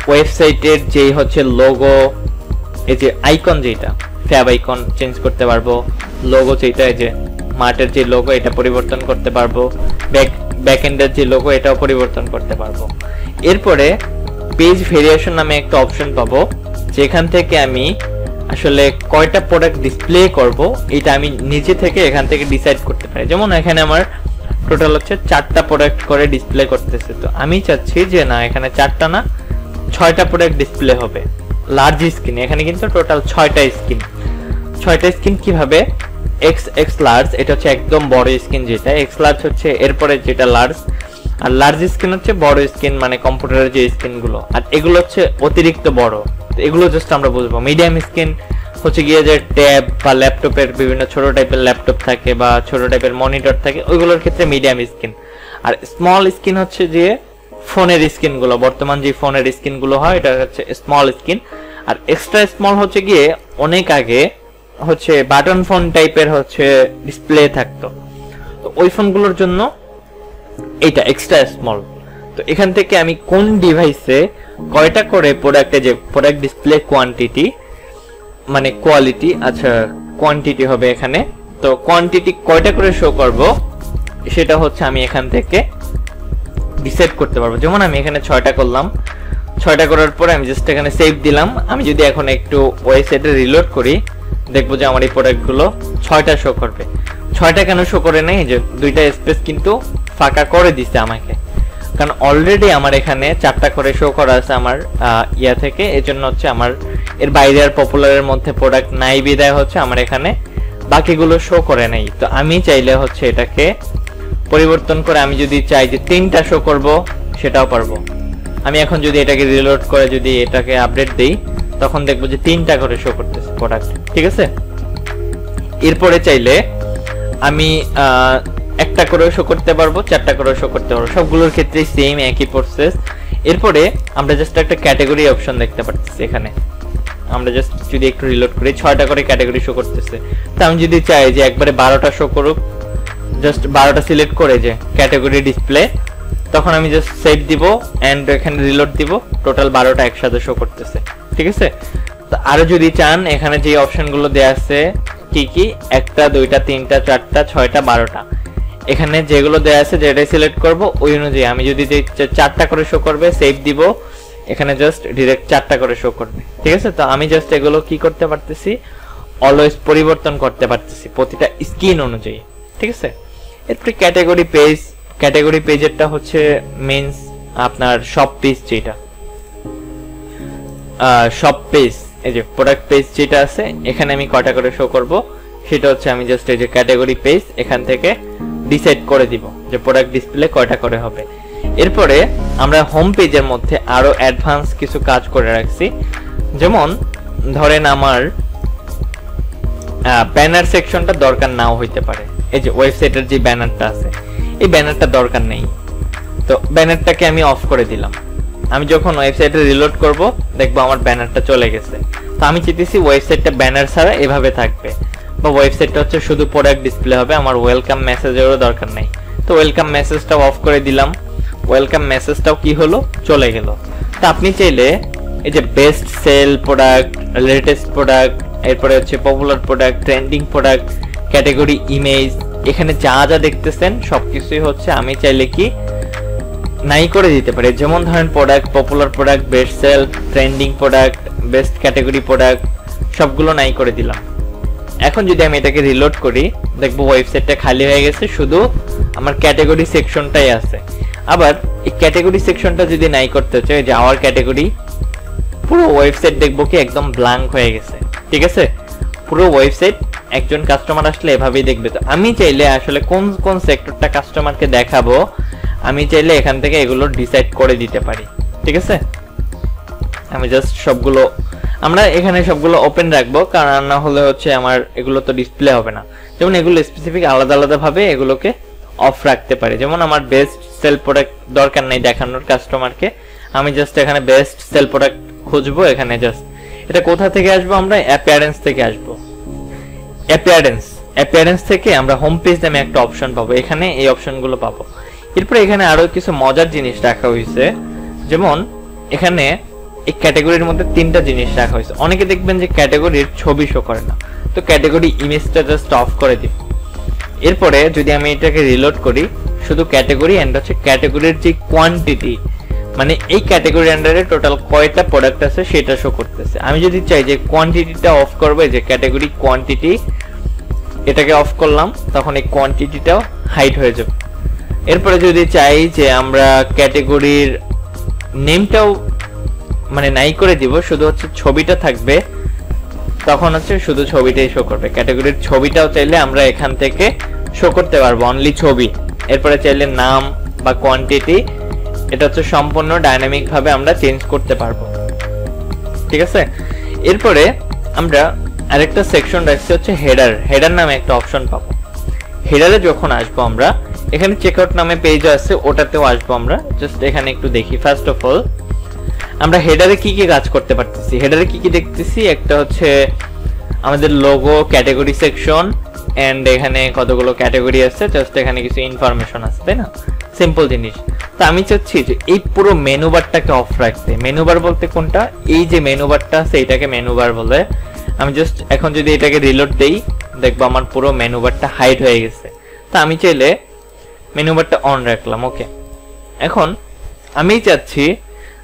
ওয়েবসাইটের যে হচ্ছে লোগো, এই যে আইকন যেটা, ফ্যাব আইকন চেঞ্জ করতে পারবো, লোগো যেটা যে মার্টের যে লোগো এটা পরিবর্তন করতে পারবো, ব্যাক এন্ডের যে লোগো এটাও পরিবর্তন করতে পারবো। এরপরে পেজ ভেরিয়েশন নামে একটা অপশন পাবো, যেখান থেকে আমি আসলে কয়টা প্রোডাক্ট ডিসপ্লে করব এটা আমি নিজে থেকে এখান থেকে ডিসাইড করতে পারি। যেমন এখানে আমার টোটাল হচ্ছে 4টা প্রোডাক্ট করে ডিসপ্লে করতেছে, তো আমি চাচ্ছি যে না এখানে 4টা না 6টা প্রোডাক্ট ডিসপ্লে হবে লার্জ স্ক্রিন। এখানে কিন্তু টোটাল 6টা স্ক্রিন কিভাবে, এক্স লার্জ এটা হচ্ছে একদম বড় স্ক্রিন, যেটা এক্স লার্জ হচ্ছে এরপরে যেটা লার্জ, আর লার্জ স্ক্রিন হচ্ছে বড় স্ক্রিন মানে কম্পিউটারের যে স্ক্রিনগুলো, আর এগুলো হচ্ছে অতিরিক্ত বড়, তো এগুলো জাস্ট আমরা বুঝবো। মিডিয়াম স্ক্রিন হচ্ছে গিয়ে যে ট্যাব বা ল্যাপটপের বিভিন্ন ছোট টাইপের ল্যাপটপ থাকে বা ছোট টাইপের মনিটর থাকে, ওইগুলোর ক্ষেত্রে মিডিয়াম স্ক্রিন। আর স্মল স্ক্রিন হচ্ছে যে ফোনের স্ক্রিনগুলো, বর্তমান যে ফোনের স্ক্রিনগুলো হয় এটা হচ্ছে স্মল স্ক্রিন। আর এক্সট্রা স্মল হচ্ছে গিয়ে অনেক আগে হচ্ছে বাটন ফোন টাইপের হচ্ছে ডিসপ্লে থাকতো, তো ওই ফোনগুলোর জন্য এটা এক্সট্রা স্মল। তো এখান থেকে আমি কোন ডিভাইসে কয়টা করে প্রোডাক্টে যে প্রোডাক্ট ডিসপ্লে কোয়ান্টিটি মানে কোয়ালিটি, আচ্ছা কোয়ান্টিটি হবে এখানে, তো কোয়ান্টিটি কয়টা করে শো করব সেটা হচ্ছে আমি এখান থেকে ডিসাইড করতে পারবো। যেমন আমি এখানে 6টা করলাম, 6টা করার পরে আমি জাস্ট এখানে সেভ দিলাম। আমি যদি এখন একটু ওয়েবসাইটে রিলোড করি দেখবো যে আমার এই প্রোডাক্টগুলো 6টা শো করবে। 6টা কেন শো করে নেই, যে 2টা স্পেস কিন্তু ফাঁকা করে দিছে আমাকে, কারণ অলরেডি আমার এখানে 4টা করে শো করা আছে আমার ইয়া থেকে, এজন্য হচ্ছে আমার এর বাইরে আর পপুলারের মধ্যে প্রোডাক্ট নাই বিদায় হচ্ছে আমার এখানে বাকিগুলো শো করে নেই। তো আমি চাইলে হচ্ছে এটাকে পরিবর্তন করে আমি যদি চাই যে 3টা শো করব সেটাও পারবো। আমি এখন যদি এটাকে রিলোড করে যদি এটাকে আপডেট দেই তখন দেখবো যে 3টা করে শো করতেছে প্রোডাক্ট, ঠিক আছে। এরপরে চাইলে আমি একটা করে শো করতে পারবো, 4টা করে শো করতে পারবো, সবগুলোর ক্ষেত্রে সেম একই প্রসেস। এরপরে আমরা জাস্ট একটা ক্যাটাগরি অপশন দেখতে পাচ্ছি এখানে, আমরা জাস্ট যদি একটু রিলোড করি 6টা করে ক্যাটাগরি শো করতেছে। তো আমি যদি চাই যে একবারে 12টা শো করুক, জাস্ট 12টা সিলেক্ট করে যে ক্যাটাগরি ডিসপ্লে, তখন আমি জাস্ট সেভ দিব এন্ড এখানে রিলোড দিব, টোটাল 12টা একসাথে শো করতেছে, ঠিক আছে। তো আরো যদি চান এখানে যে অপশনগুলো দেয়া আছে কি কি, 1টা 2টা 3টা 4টা 6টা 12টা, এখানে যেগুলো দেয়া আছে যেটাই সিলেক্ট করব ওই অনুযায়ী আমি যদি 4টা করে শো করবে সেভ দিব, এখানে জাস্ট ডাইরেক্ট 4টা করে শো করবে, ঠিক আছে। তো আমি জাস্ট এগুলো কি করতে পারতেছি, অলওয়েজ পরিবর্তন করতে পারতেছি প্রতিটা স্ক্রিন অনুযায়ী, ঠিক আছে। এরপরে ক্যাটাগরি পেজেরটা হচ্ছে মিন্স আপনার সব পেজ, যেটা সব পেজ এই যে প্রোডাক্ট পেজ যেটা আছে এখানে আমি কয়টা করে শো করব সেটা হচ্ছে আমি জাস্ট এই যে ক্যাটাগরি পেজ এখান থেকে ডিসাইড করে দিব যে প্রোডাক্ট ডিসপ্লে কয়টা করে হবে। এরপরে আমরা হোম পেজের মধ্যে আরো অ্যাডভান্স কিছু কাজ করে রাখছি, যেমন ধরেন আমার ব্যানার সেকশনটা দরকার নাও হইতে পারে, এই যে ওয়েবসাইটের যে ব্যানারটা আছে এই ব্যানারটা দরকার নেই, তো ব্যানারটাকে আমি অফ করে দিলাম। আমি যখন ওয়েবসাইটে রিলোড করব দেখবো আমার ব্যানারটা চলে গেছে। তো আমি চাইতেছি ওয়েবসাইটটা ব্যানার ছাড়া এভাবে থাকবে, বা ওয়েবসাইটটা হচ্ছে শুধু প্রোডাক্ট ডিসপ্লে হবে, আমার ওয়েলকাম মেসেজেরও দরকার নেই। তো ওয়েলকাম মেসেজটাও অফ করে দিলাম, ওয়েলকাম মেসেজটাও কি হলো, চলে গেল। তো আপনি চাইলে এই যে best sale product, latest product, এরপরে হচ্ছে popular product, trending product, category image, এখানে যা যা দেখতেছেন সবকিছুই হচ্ছে আমি চাইলে কি নাই করে দিতে পারি। যেমন ধরেন product, popular product, best sale, trending product, best category product সবগুলো নাই করে দিলাম। এখন যদি আমি এটাকে রিলোড করি দেখবো ওয়েবসাইটটা খালি হয়ে গেছে, শুধু আমার ক্যাটাগরি সেকশনটাই আছে। আবার এই ক্যাটাগরি সেকশনটা যদি নাই করতে চাই, যে আওয়ার ক্যাটাগরি, পুরো ওয়েবসাইট দেখবো কি একদম ব্ল্যাঙ্ক হয়ে গেছে, ঠিক আছে। পুরো ওয়েবসাইট একজন কাস্টমার আসলে এভাবেই দেখবে। তো আমি চাইলে আসলে কোন কোন সেক্টরটা কাস্টমারকে দেখাবো আমি চাইলে এখান থেকে এগুলো ডিসাইড করে দিতে পারি, ঠিক আছে। আমি জাস্ট সবগুলো আমরা এখানে সবগুলো ওপেন রাখবো, কারণ না হলে হচ্ছে আমার এগুলো তো ডিসপ্লে হবে না। যেমন এগুলো স্পেসিফিক আলাদা আলাদা ভাবে এগুলোকে অফ রাখতে পারি। যেমন আমার বেস্ট সেল প্রোডাক্ট দরকার নেই দেখানোর কাস্টমারকে, আমি জাস্ট এখানে বেস্ট সেল প্রোডাক্ট খুঁজবো, এখানে জাস্ট এটা কোথা থেকে আসবো, আমরা অ্যাপিয়ারেন্স থেকে আসবো। অ্যাপিয়ারেন্স থেকে আমরা হোম পেজ নামে একটা অপশন পাবো, এখানে এই অপশনগুলো পাবো। এরপরে এখানে আরো কিছু মজার জিনিস রাখা হয়েছে, যেমন এখানে এই ক্যাটাগরির মধ্যে তিনটা জিনিস রাখা হয়েছে। অনেকে দেখবেন যে ক্যাটাগরির ছবি শো করে না, তো ক্যাটাগরি ইমেজটা জাস্ট অফ করে দিই। এরপরে যদি আমি এটাকে রিলোড করি, শুধু ক্যাটাগরি এন্ড হচ্ছে ক্যাটাগরির যে কোয়ান্টিটি, মানে এই ক্যাটাগরি আন্ডারে টোটাল কয়টা প্রোডাক্ট আছে সেটা শো করতেছে। আমি যদি চাই যে কোয়ান্টিটিটা অফ করবো, যে ক্যাটাগরি কোয়ান্টিটি এটাকে অফ করলাম, তখন এই কোয়ান্টিটিটাও হাইড হয়ে যাবে। এরপরে যদি চাই যে আমরা ক্যাটাগরির নেমটাও মানে নাই করে দিব, শুধু হচ্ছে ছবিটা থাকবে, তখন হচ্ছে শুধু ছবিটাই শো করবে। ক্যাটাগরির ছবিটাও চাইলে আমরা এখান থেকে শো করতে পারবো, অনলি ছবি। এরপরে চাইলে নাম বা কোয়ান্টিটি, এটা হচ্ছে সম্পূর্ণ ডাইনামিক ভাবে আমরা চেঞ্জ করতে পারবো, ঠিক আছে। এরপরে আমরা আরেকটা সেকশন রাখছি হচ্ছে হেডার। হেডার নামে একটা অপশন পাবো। হেডারে যখন আসবো আমরা, এখানে চেকআউট নামে পেজ আছে, ওটাতেও আসবো আমরা। জাস্ট এখানে একটু দেখি। ফার্স্ট অফ অল আমরা হেডারে কি কি কাজ করতে পারতেছি, হেডারে কি কি দেখতেছি, একটা হচ্ছে আমাদের লোগো, ক্যাটাগরি সেকশন, এন্ড এখানে কতগুলো ক্যাটাগরি আছে, জাস্ট এখানে কিছু ইনফরমেশন আছে, তাই না? সিম্পল জিনিস। তো আমি চাচ্ছি যে এই পুরো মেনু বারটাকে অফ রাখতে। মেনু বার বলতে কোনটা? এই যে মেনু বারটা আছে এটাকে মেনু বার বলে। আমি জাস্ট এখন যদি এটাকে রিলোড দেই, দেখবো আমার পুরো মেনু বারটা হাইড হয়ে গেছে। তো আমি চাইলে মেনু বারটা অন রাখলাম, ওকে। এখন আমি চাচ্ছি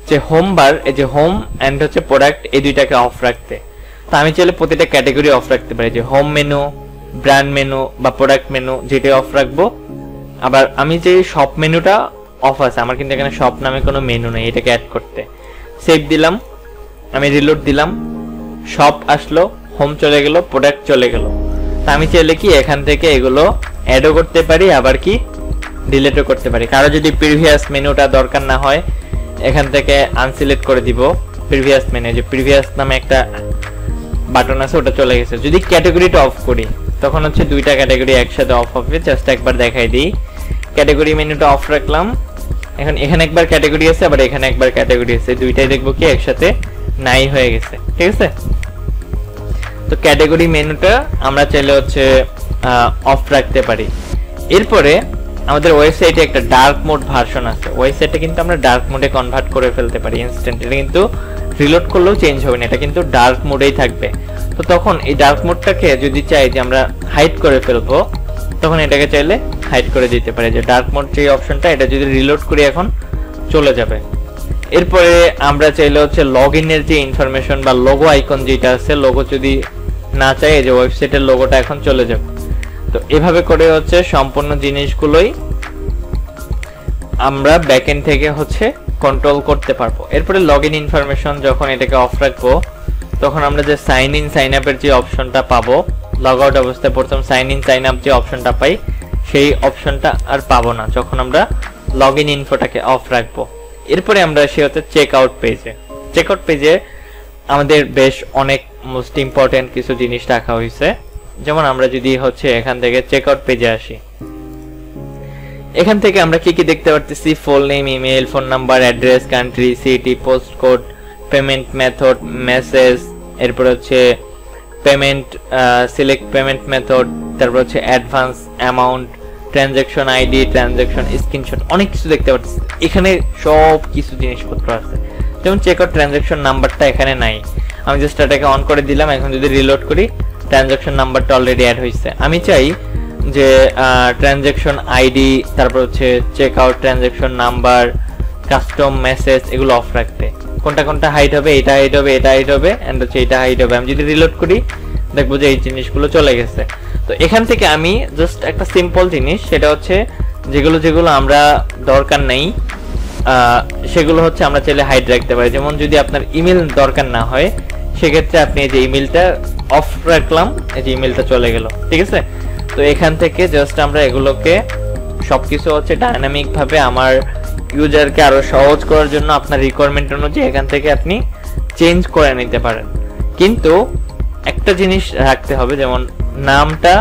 যে হোম বার, এই যে হোম এন্ড হচ্ছে প্রোডাক্ট, এই দুইটাকে অফ রাখতে। তো আমি চাইলে প্রতিটা ক্যাটাগরি অফ রাখতে পারি, যে হোম মেনু, ব্র্যান্ড মেনু বা প্রোডাক্ট মেনু, যেটা অফ রাখবো। আবার আমি যে শপ মেনুটা অফ আছে, আমার কিন্তু এখানে শপ নামে কোনো মেনু নেই, এটাকে অ্যাড করতে সেভ দিলাম, আমি রিলোড দিলাম, শপ আসলো, হোম চলে গেল, প্রোডাক্ট চলে গেল। তা আমি চাইলে কি এখান থেকে এগুলো অ্যাডও করতে পারি, আবার কি ডিলিটও করতে পারি। কারো যদি প্রিভিয়াস মেনুটা দরকার না হয়, এখান থেকে আনসিলেক্ট করে দিব প্রিভিয়াস মেনু, যে প্রিভিয়াস নামে একটা বাটন আছে, ওটা চলে গেছে। যদি ক্যাটাগরিটা অফ করি, তখন হচ্ছে দুইটা ক্যাটাগরি একসাথে অফ হবে। জাস্ট একবার দেখাই দিই। ক্যাটাগরি মেনুটা অফ রাখলাম, এখন এখানে একবার ক্যাটাগরি আছে, আবার এখানে একবার ক্যাটাগরি আছে, দুইটাই দেখবো কি একসাথে নাই হয়ে গেছে, ঠিক আছে। তো ক্যাটাগরি মেনুটা আমরা চাইলে হচ্ছে অফ রাখতে পারি। এরপরে আমাদের ওয়েবসাইটে একটা ডার্ক মোড ভার্সন আছে, ওয়েবসাইটে কিন্তু আমরা ডার্ক মোডে কনভার্ট করে ফেলতে পারি ইনস্ট্যান্ট। এটা কিন্তু রিলোড করলেও চেঞ্জ হবে না, এটা কিন্তু ডার্ক মোডেই থাকবে। তো তখন এই ডার্ক মোডটাকে যদি চাই যে আমরা হাইড করে ফেলবো, তখন এটাকে চাইলে হাইড করে দিতে পারি। যে ডার্ক মোড যে অপশনটা, এটা যদি রিলোড করি এখন চলে যাবে। এরপরে আমরা চাইলে হচ্ছে লগ ইনের যে ইনফরমেশন বা লোগো আইকন যেটা আছে, লোগো যদি না চাই, যে ওয়েবসাইটের লোগোটা এখন চলে যাবে। তো এভাবে করে হচ্ছে সম্পূর্ণ জিনিসগুলোই আমরা ব্যাকএন্ড থেকে হচ্ছে কন্ট্রোল করতে পারবো। এরপরে লগ ইন ইনফরমেশন যখন এটাকে অফ রাখবো, তখন আমরা যে সাইন ইন সাইন আপের যে অপশনটা পাবো, লগ আউট অবস্থায় প্রথম সাইন ইন সাইন আপ যে অপশনটা পাই, সেই অপশনটা আর পাবো না যখন আমরা লগ ইন ইনফোটাকে অফ রাখবো। এরপরে আমরা আসি হচ্ছে চেক আউট পেজে। চেক আউট পেজে আমাদের বেশ অনেক মোস্ট ইম্পর্টেন্ট কিছু জিনিস রাখা হয়েছে। যেমন আমরা যদি হচ্ছে এখান থেকে চেক আউট পেজে আসি, এখান থেকে আমরা কি কি দেখতে পারতেছি, full name, email, phone number, address, country, city, post code, payment method, message, এরপর হচ্ছে পেমেন্ট, সিলেক্ট পেমেন্ট মেথড, তারপর হচ্ছে advance, amount, transaction ID, transaction screenshot, অনেক কিছু দেখতে পাচ্ছি। এখানে সব কিছু জিনিসপত্র আছে। যেমন চেক আউট ট্রানজাকশন নাম্বারটা এখানে নাই, আমি জাস্ট এটাকে অন করে দিলাম। এখন যদি রিলোড করি, ট্রানজাকশন নাম্বারটা অলরেডি অ্যাড হয়েছে। আমি চাই যে ট্রানজাকশন আইডি, তারপর হচ্ছে check out transaction number, custom message, এগুলো অফ রাখতে। কোনটা কোনটা হাইড হবে, এটা হাইড হবে, এটা হাইড হবে, এন্ড হচ্ছে এটা হাইড হবে। আমি যদি রিলোড করি, দেখবো যে এই জিনিসগুলো চলে গেছে। তো এখান থেকে আমি জাস্ট একটা সিম্পল জিনিস, সেটা হচ্ছে যেগুলো যেগুলো আমরা দরকার নেই, সেগুলো হচ্ছে আমরা চাইলে হাইড রাখতে পারি। যেমন যদি আপনার ইমেল দরকার না হয়, সেক্ষেত্রে আপনি এই যে ইমেলটা অফ রাখলাম, এই যে ইমেলটা চলে গেল, ঠিক আছে। তো এখান থেকে জাস্ট আমরা এগুলোকে সবকিছু হচ্ছে ডাইনামিক ভাবে আমার ইউজারকে আরো সহজ করার জন্য আপনার রিকোয়ারমেন্ট অনুযায়ী এখান থেকে আপনি চেঞ্জ করে নিতে পারেন। কিন্তু একটা জিনিস রাখতে হবে, যেমন নামটা,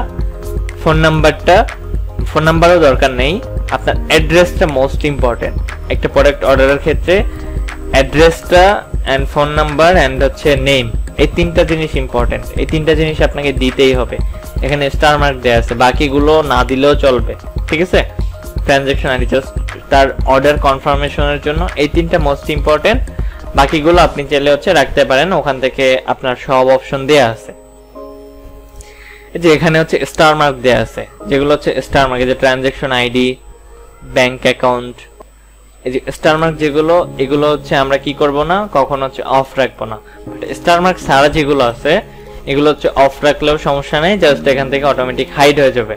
ফোন নাম্বারও দরকার নেই, আপনার অ্যাড্রেসটা মোস্ট ইম্পর্টেন্ট। একটা প্রোডাক্ট অর্ডারের ক্ষেত্রে অ্যাড্রেসটা এন্ড ফোন নাম্বার এন্ড হচ্ছে নেম, এই তিনটা জিনিস ইম্পর্টেন্ট। এই তিনটা জিনিস আপনাকে দিতেই হবে। এখানে স্টার মার্ক দেওয়া আছে, বাকিগুলো না দিলেও চলবে, ঠিক আছে। ট্রানজাকশন আইডি জাস্ট তার অর্ডার কনফার্মেশনের জন্য, এই তিনটা মোস্ট ইম্পর্টেন্ট। বাকিগুলো আপনি চাইলে হচ্ছে রাখতে পারেন, ওখান থেকে আপনার সব অপশন দেয়া আছে। এই যে এখানে হচ্ছে স্টার মার্ক দেয়া আছে, যেগুলো হচ্ছে স্টার মার্ক, যে ট্রানজাকশন আইডি, ব্যাংক অ্যাকাউন্ট, এই যে স্টার মার্ক যেগুলো, এগুলো হচ্ছে আমরা কি করব না, কখনো হচ্ছে অফ রাখবো না। বাট স্টার মার্ক ছাড়া যেগুলো আছে এগুলো হচ্ছে অফ রাখলেও সমস্যা নেই, জাস্ট এখান থেকে অটোমেটিক হাইড হয়ে যাবে।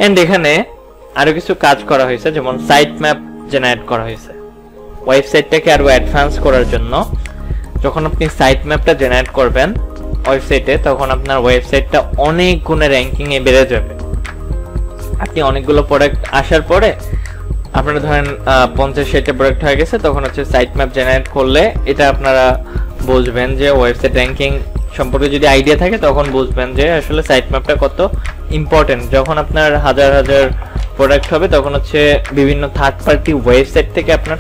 এন্ড এখানে আরো কিছু কাজ করা হয়েছে, যেমন সাইট ম্যাপ জেনারেট করা হয়েছে ওয়েবসাইটটাকে আরো অ্যাডভান্স করার জন্য। যখন আপনি সাইট ম্যাপটা জেনারেট করবেন ওয়েবসাইটে, তখন আপনার ওয়েবসাইটটা অনেক গুণে র্যাঙ্কিং এ বেড়ে যাবে। আপনি অনেকগুলো প্রোডাক্ট আসার পরে আপনারা ধরেন 50-60টা প্রোডাক্ট হয়ে গেছে, তখন হচ্ছে সাইট ম্যাপ জেনারেট করলে এটা আপনারা বুঝবেন যে ওয়েবসাইট র্যাঙ্কিং সম্পর্কে যদি আইডিয়া থাকে তখন বুঝবেন যে আসলে সাইট ম্যাপটা কত ইম্পর্টেন্ট। যখন আপনার হাজার হাজার প্রোডাক্ট হবে তখন হচ্ছে বিভিন্ন থার্ড পার্টি ওয়েবসাইট থেকে আপনার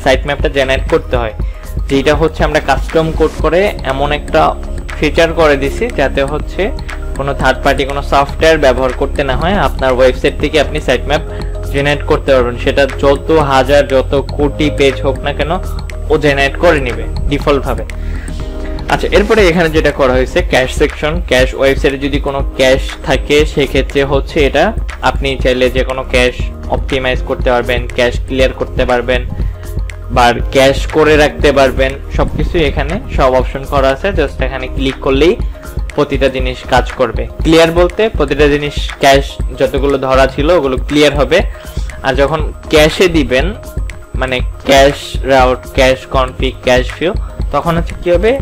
সাইট ম্যাপটা জেনারেট করতে হয়, যেটা হচ্ছে আমরা কাস্টম কোড করে এমন একটা ফিচার করে দিছি যাতে হচ্ছে কোনো থার্ড পার্টি কোনো সফটওয়্যার ব্যবহার করতে না হয়, আপনার ওয়েবসাইট থেকে আপনি সাইট ম্যাপ জেনারেট করতে পারবেন। সেটা যত হাজার যত কোটি পেজ হোক না কেন ও জেনারেট করে নেবে ডিফল্ট ভাবে। আচ্ছা, এরপরে এখানে যেটা করা হয়েছে ক্যাশ সেকশন। ক্যাশ ওয়েবসাইটে যদি কোনো ক্যাশ থাকে সেক্ষেত্রে হচ্ছে এটা আপনি চাইলে যে কোনো ক্যাশ অপটিমাইজ করতে পারবেন, ক্যাশ ক্লিয়ার করতে পারবেন বা ক্যাশ করে রাখতে পারবেন, সবকিছু এখানে সব অপশন করা আছে। জাস্ট এখানে ক্লিক করলেই প্রতিটা জিনিস কাজ করবে। ক্লিয়ার বলতে প্রতিটা জিনিস ক্যাশ যতগুলো ধরা ছিল ওগুলো ক্লিয়ার হবে। আর যখন ক্যাশে দিবেন মানে cash route, cash config, cash view, তখন হচ্ছে কি হবে,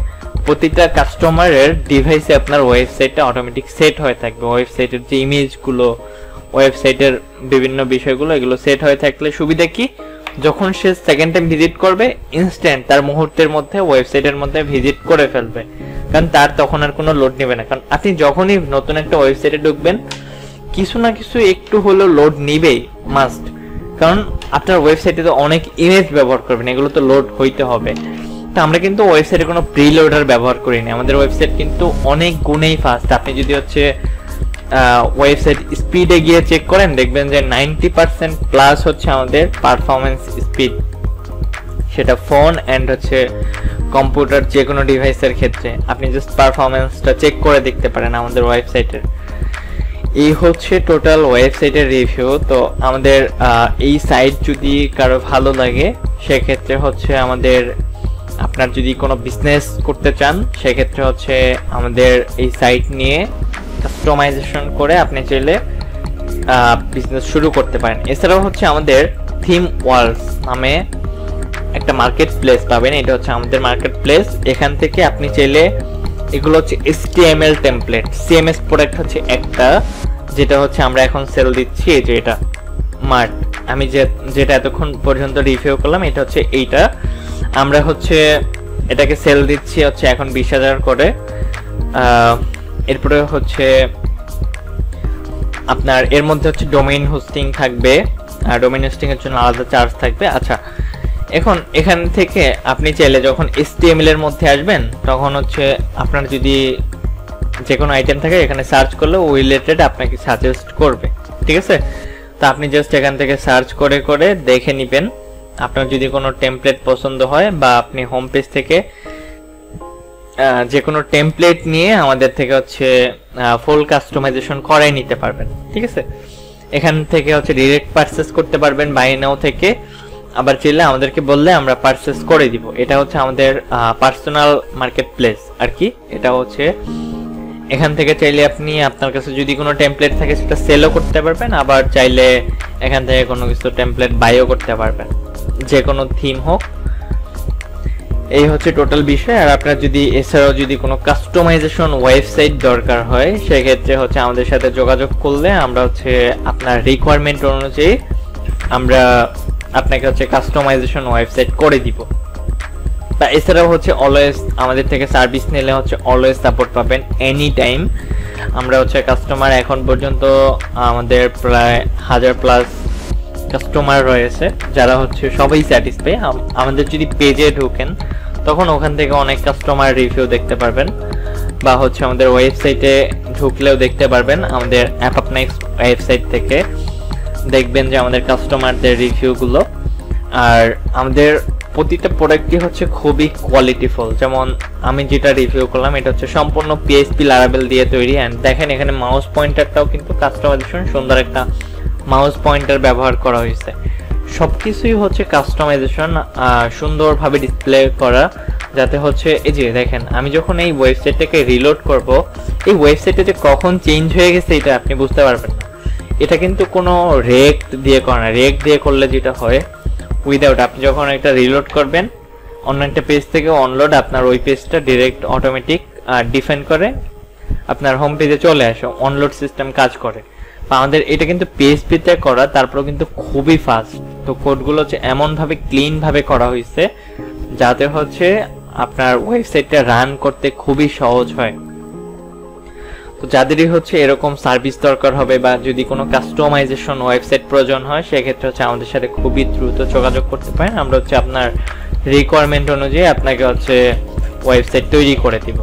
প্রতিটা কাস্টমারের ডিভাইসে আপনার ওয়েবসাইটটা অটোমেটিক সেট হয়ে থাকবে। ওয়েবসাইটের যে ইমেজগুলো, ওয়েবসাইটের বিভিন্ন বিষয়গুলো এগুলো সেট হয়ে থাকলে সুবিধা কি, যখন সে সেকেন্ড টাইম ভিজিট করবে ইনস্ট্যান্ট তার মুহূর্তের মধ্যে ওয়েবসাইটের মধ্যে ভিজিট করে ফেলবে, কারণ তার তখন আর কোনো লোড নেবে না। কারণ আপনি যখনই নতুন একটা ওয়েবসাইটে ঢুকবেন কিছু না কিছু একটু হলেও লোড নিবেই মাস্ট, কারণ আপনার ওয়েবসাইটে তো অনেক ইমেজ ব্যবহার করবেন, এগুলো তো লোড হইতে হবে। তো আমরা কিন্তু ওয়েবসাইটে কোনো প্রিলোডার ব্যবহার করিনি, আমাদের ওয়েবসাইট কিন্তু অনেক গুণেই ফাস্ট। আপনি যদি হচ্ছে ওয়েবসাইট স্পিডে গিয়ে চেক করেন দেখবেন যে 90% প্লাস হচ্ছে আমাদের পারফরমেন্স স্পিড, সেটা ফোন এন্ড হচ্ছে কম্পিউটার যে কোনো ডিভাইসের ক্ষেত্রে। আপনি জাস্ট পারফরমেন্সটা চেক করে দেখতে পারেন আমাদের ওয়েবসাইটের। এই হচ্ছে টোটাল ওয়েবসাইটের রিভিউ। তো আমাদের এই সাইট যদি কারো ভালো লাগে সেক্ষেত্রে হচ্ছে আমাদের, আপনার যদি কোনো বিজনেস করতে চান সেক্ষেত্রে হচ্ছে আমাদের এই সাইট নিয়ে কাস্টমাইজেশন করে আপনি চাইলে বিজনেস শুরু করতে পারেন। এছাড়াও হচ্ছে আমাদের থিম ওয়ালস নামে একটা মার্কেট প্লেস পাবেন, এটা হচ্ছে আমাদের মার্কেট প্লেস। এখান থেকে আপনি চাইলে, এগুলো হচ্ছে HTML টেমপ্লেট, CMS প্রোডাক্ট হচ্ছে একটা, যেটা হচ্ছে আমরা এখন সেল দিচ্ছি, এই যে এটা মার্ট, আমি যেটা এতক্ষণ পর্যন্ত রিভিউ করলাম এটা হচ্ছে এইটা। আমরা হচ্ছে এটাকে সেল দিচ্ছি হচ্ছে এখন 20,000 করে। এরপরে হচ্ছে আপনার এর মধ্যে হচ্ছে ডোমেইন হোস্টিং থাকবে, আর ডোমেইন হোস্টিং এর জন্য আলাদা চার্জ থাকবে। আচ্ছা, এখন এখান থেকে আপনি চাইলে যখন HTML এর মধ্যে আসবেন তখন হচ্ছে আপনার যদি যে কোনো আইটেম থাকে এখানে সার্চ করলে ওই রিলেটেড আপনাকে সাজেস্ট করবে, ঠিক আছে? তো আপনি জাস্ট এখান থেকে সার্চ করে করে দেখে নেবেন, আপনার যদি কোনো টেমপ্লেট পছন্দ হয় বা আপনি হোম পেজ থেকে যে কোনো টেমপ্লেট নিয়ে আমাদের থেকে হচ্ছে ফুল কাস্টমাইজেশন করাই নিতে পারবেন, ঠিক আছে? এখান থেকে হচ্ছে ডাইরেক্ট পারচেজ করতে পারবেন বাই নাও থেকে, আবার চাইলে আমাদেরকে বললে আমরা পারচেজ করে দিব। এটা হচ্ছে আমাদের পার্সোনাল মার্কেট প্লেস আর কি। এটা হচ্ছে এখান থেকে চাইলে আপনি আপনার কাছে যদি কোনো টেমপ্লেট থাকে সেটা সেলও করতে পারবেন, আবার চাইলে এখান থেকে কোনো কিছু টেমপ্লেট বাইও করতে পারবেন, যে কোনো থিম হোক। এই হচ্ছে টোটাল বিষয়। আর আপনার যদি এছাড়াও যদি কোনো কাস্টমাইজেশন ওয়েবসাইট দরকার হয় সেক্ষেত্রে হচ্ছে আমাদের সাথে যোগাযোগ করলে আমরা হচ্ছে আপনার রিকোয়ারমেন্ট অনুযায়ী আমরা আপনাকে হচ্ছে কাস্টমাইজেশন ওয়েবসাইট করে দিব। তা এছাড়াও হচ্ছে অলওয়েজ আমাদের থেকে সার্ভিস নিলে হচ্ছে অলওয়েজ সাপোর্ট পাবেন এনি টাইম। আমরা হচ্ছে কাস্টমার এখন পর্যন্ত আমাদের প্রায় 1000+ কাস্টমার রয়েছে যারা হচ্ছে সবাই স্যাটিসফাই। আমাদের যদি পেজে ঢোকেন তখন ওখান থেকে অনেক কাস্টমার রিভিউ দেখতে পারবেন, বা হচ্ছে আমাদের ওয়েবসাইটে ঢুকলেও দেখতে পারবেন। আমাদের অ্যাপআপনাইক্স ওয়েবসাইট থেকে দেখবেন যে আমাদের কাস্টমারদের রিভিউগুলো। আর আমাদের প্রতিটা প্রোডাক্টই হচ্ছে খুবই কোয়ালিটিফুল। যেমন আমি যেটা রিভিউ করলাম এটা হচ্ছে সম্পূর্ণ পিএইচপি লারাভেল দিয়ে তৈরি। অ্যান্ড দেখেন এখানে মাউস পয়েন্টারটাও কিন্তু কাস্টমাইজেশন, সুন্দর একটা মাউস পয়েন্টার ব্যবহার করা হয়েছে। সবকিছুই হচ্ছে কাস্টমাইজেশন, সুন্দরভাবে ডিসপ্লে করা, যাতে হচ্ছে এই যে দেখেন আমি যখন এই ওয়েবসাইটটাকে রিলোড করব, এই ওয়েবসাইটটা যে কখন চেঞ্জ হয়ে গেছে এটা আপনি বুঝতে পারবেন না। এটা কিন্তু কোনো রেক দিয়ে করে না। রেক দিয়ে করলে যেটা হয়, উইদাউট আপনি যখন একটা রিলোড করবেন অন্য একটা পেজ থেকে অনলোড, আপনার ওই পেজটা ডিরেক্ট অটোমেটিক ডিফেন্ড করে আপনার হোম পেজে চলে আসে, অনলোড সিস্টেম কাজ করে। আমাদের এটা কিন্তু পিএইচপিতে করা, তারপরেও কিন্তু খুবই ফাস্ট। তো কোডগুলো হচ্ছে এমনভাবে ক্লিনভাবে করা হয়েছে যাতে হচ্ছে আপনার ওয়েবসাইটটা রান করতে খুবই সহজ হয়। তো যাদেরই হচ্ছে এরকম সার্ভিস দরকার হবে বা যদি কোনো কাস্টমাইজেশন ওয়েবসাইট প্রয়োজন হয়, সেক্ষেত্রে হচ্ছে আমাদের সাথে খুবই দ্রুত যোগাযোগ করতে পারেন। আমরা হচ্ছে আপনার রিকোয়ারমেন্ট অনুযায়ী আপনাকে হচ্ছে ওয়েবসাইট তৈরি করে দিব।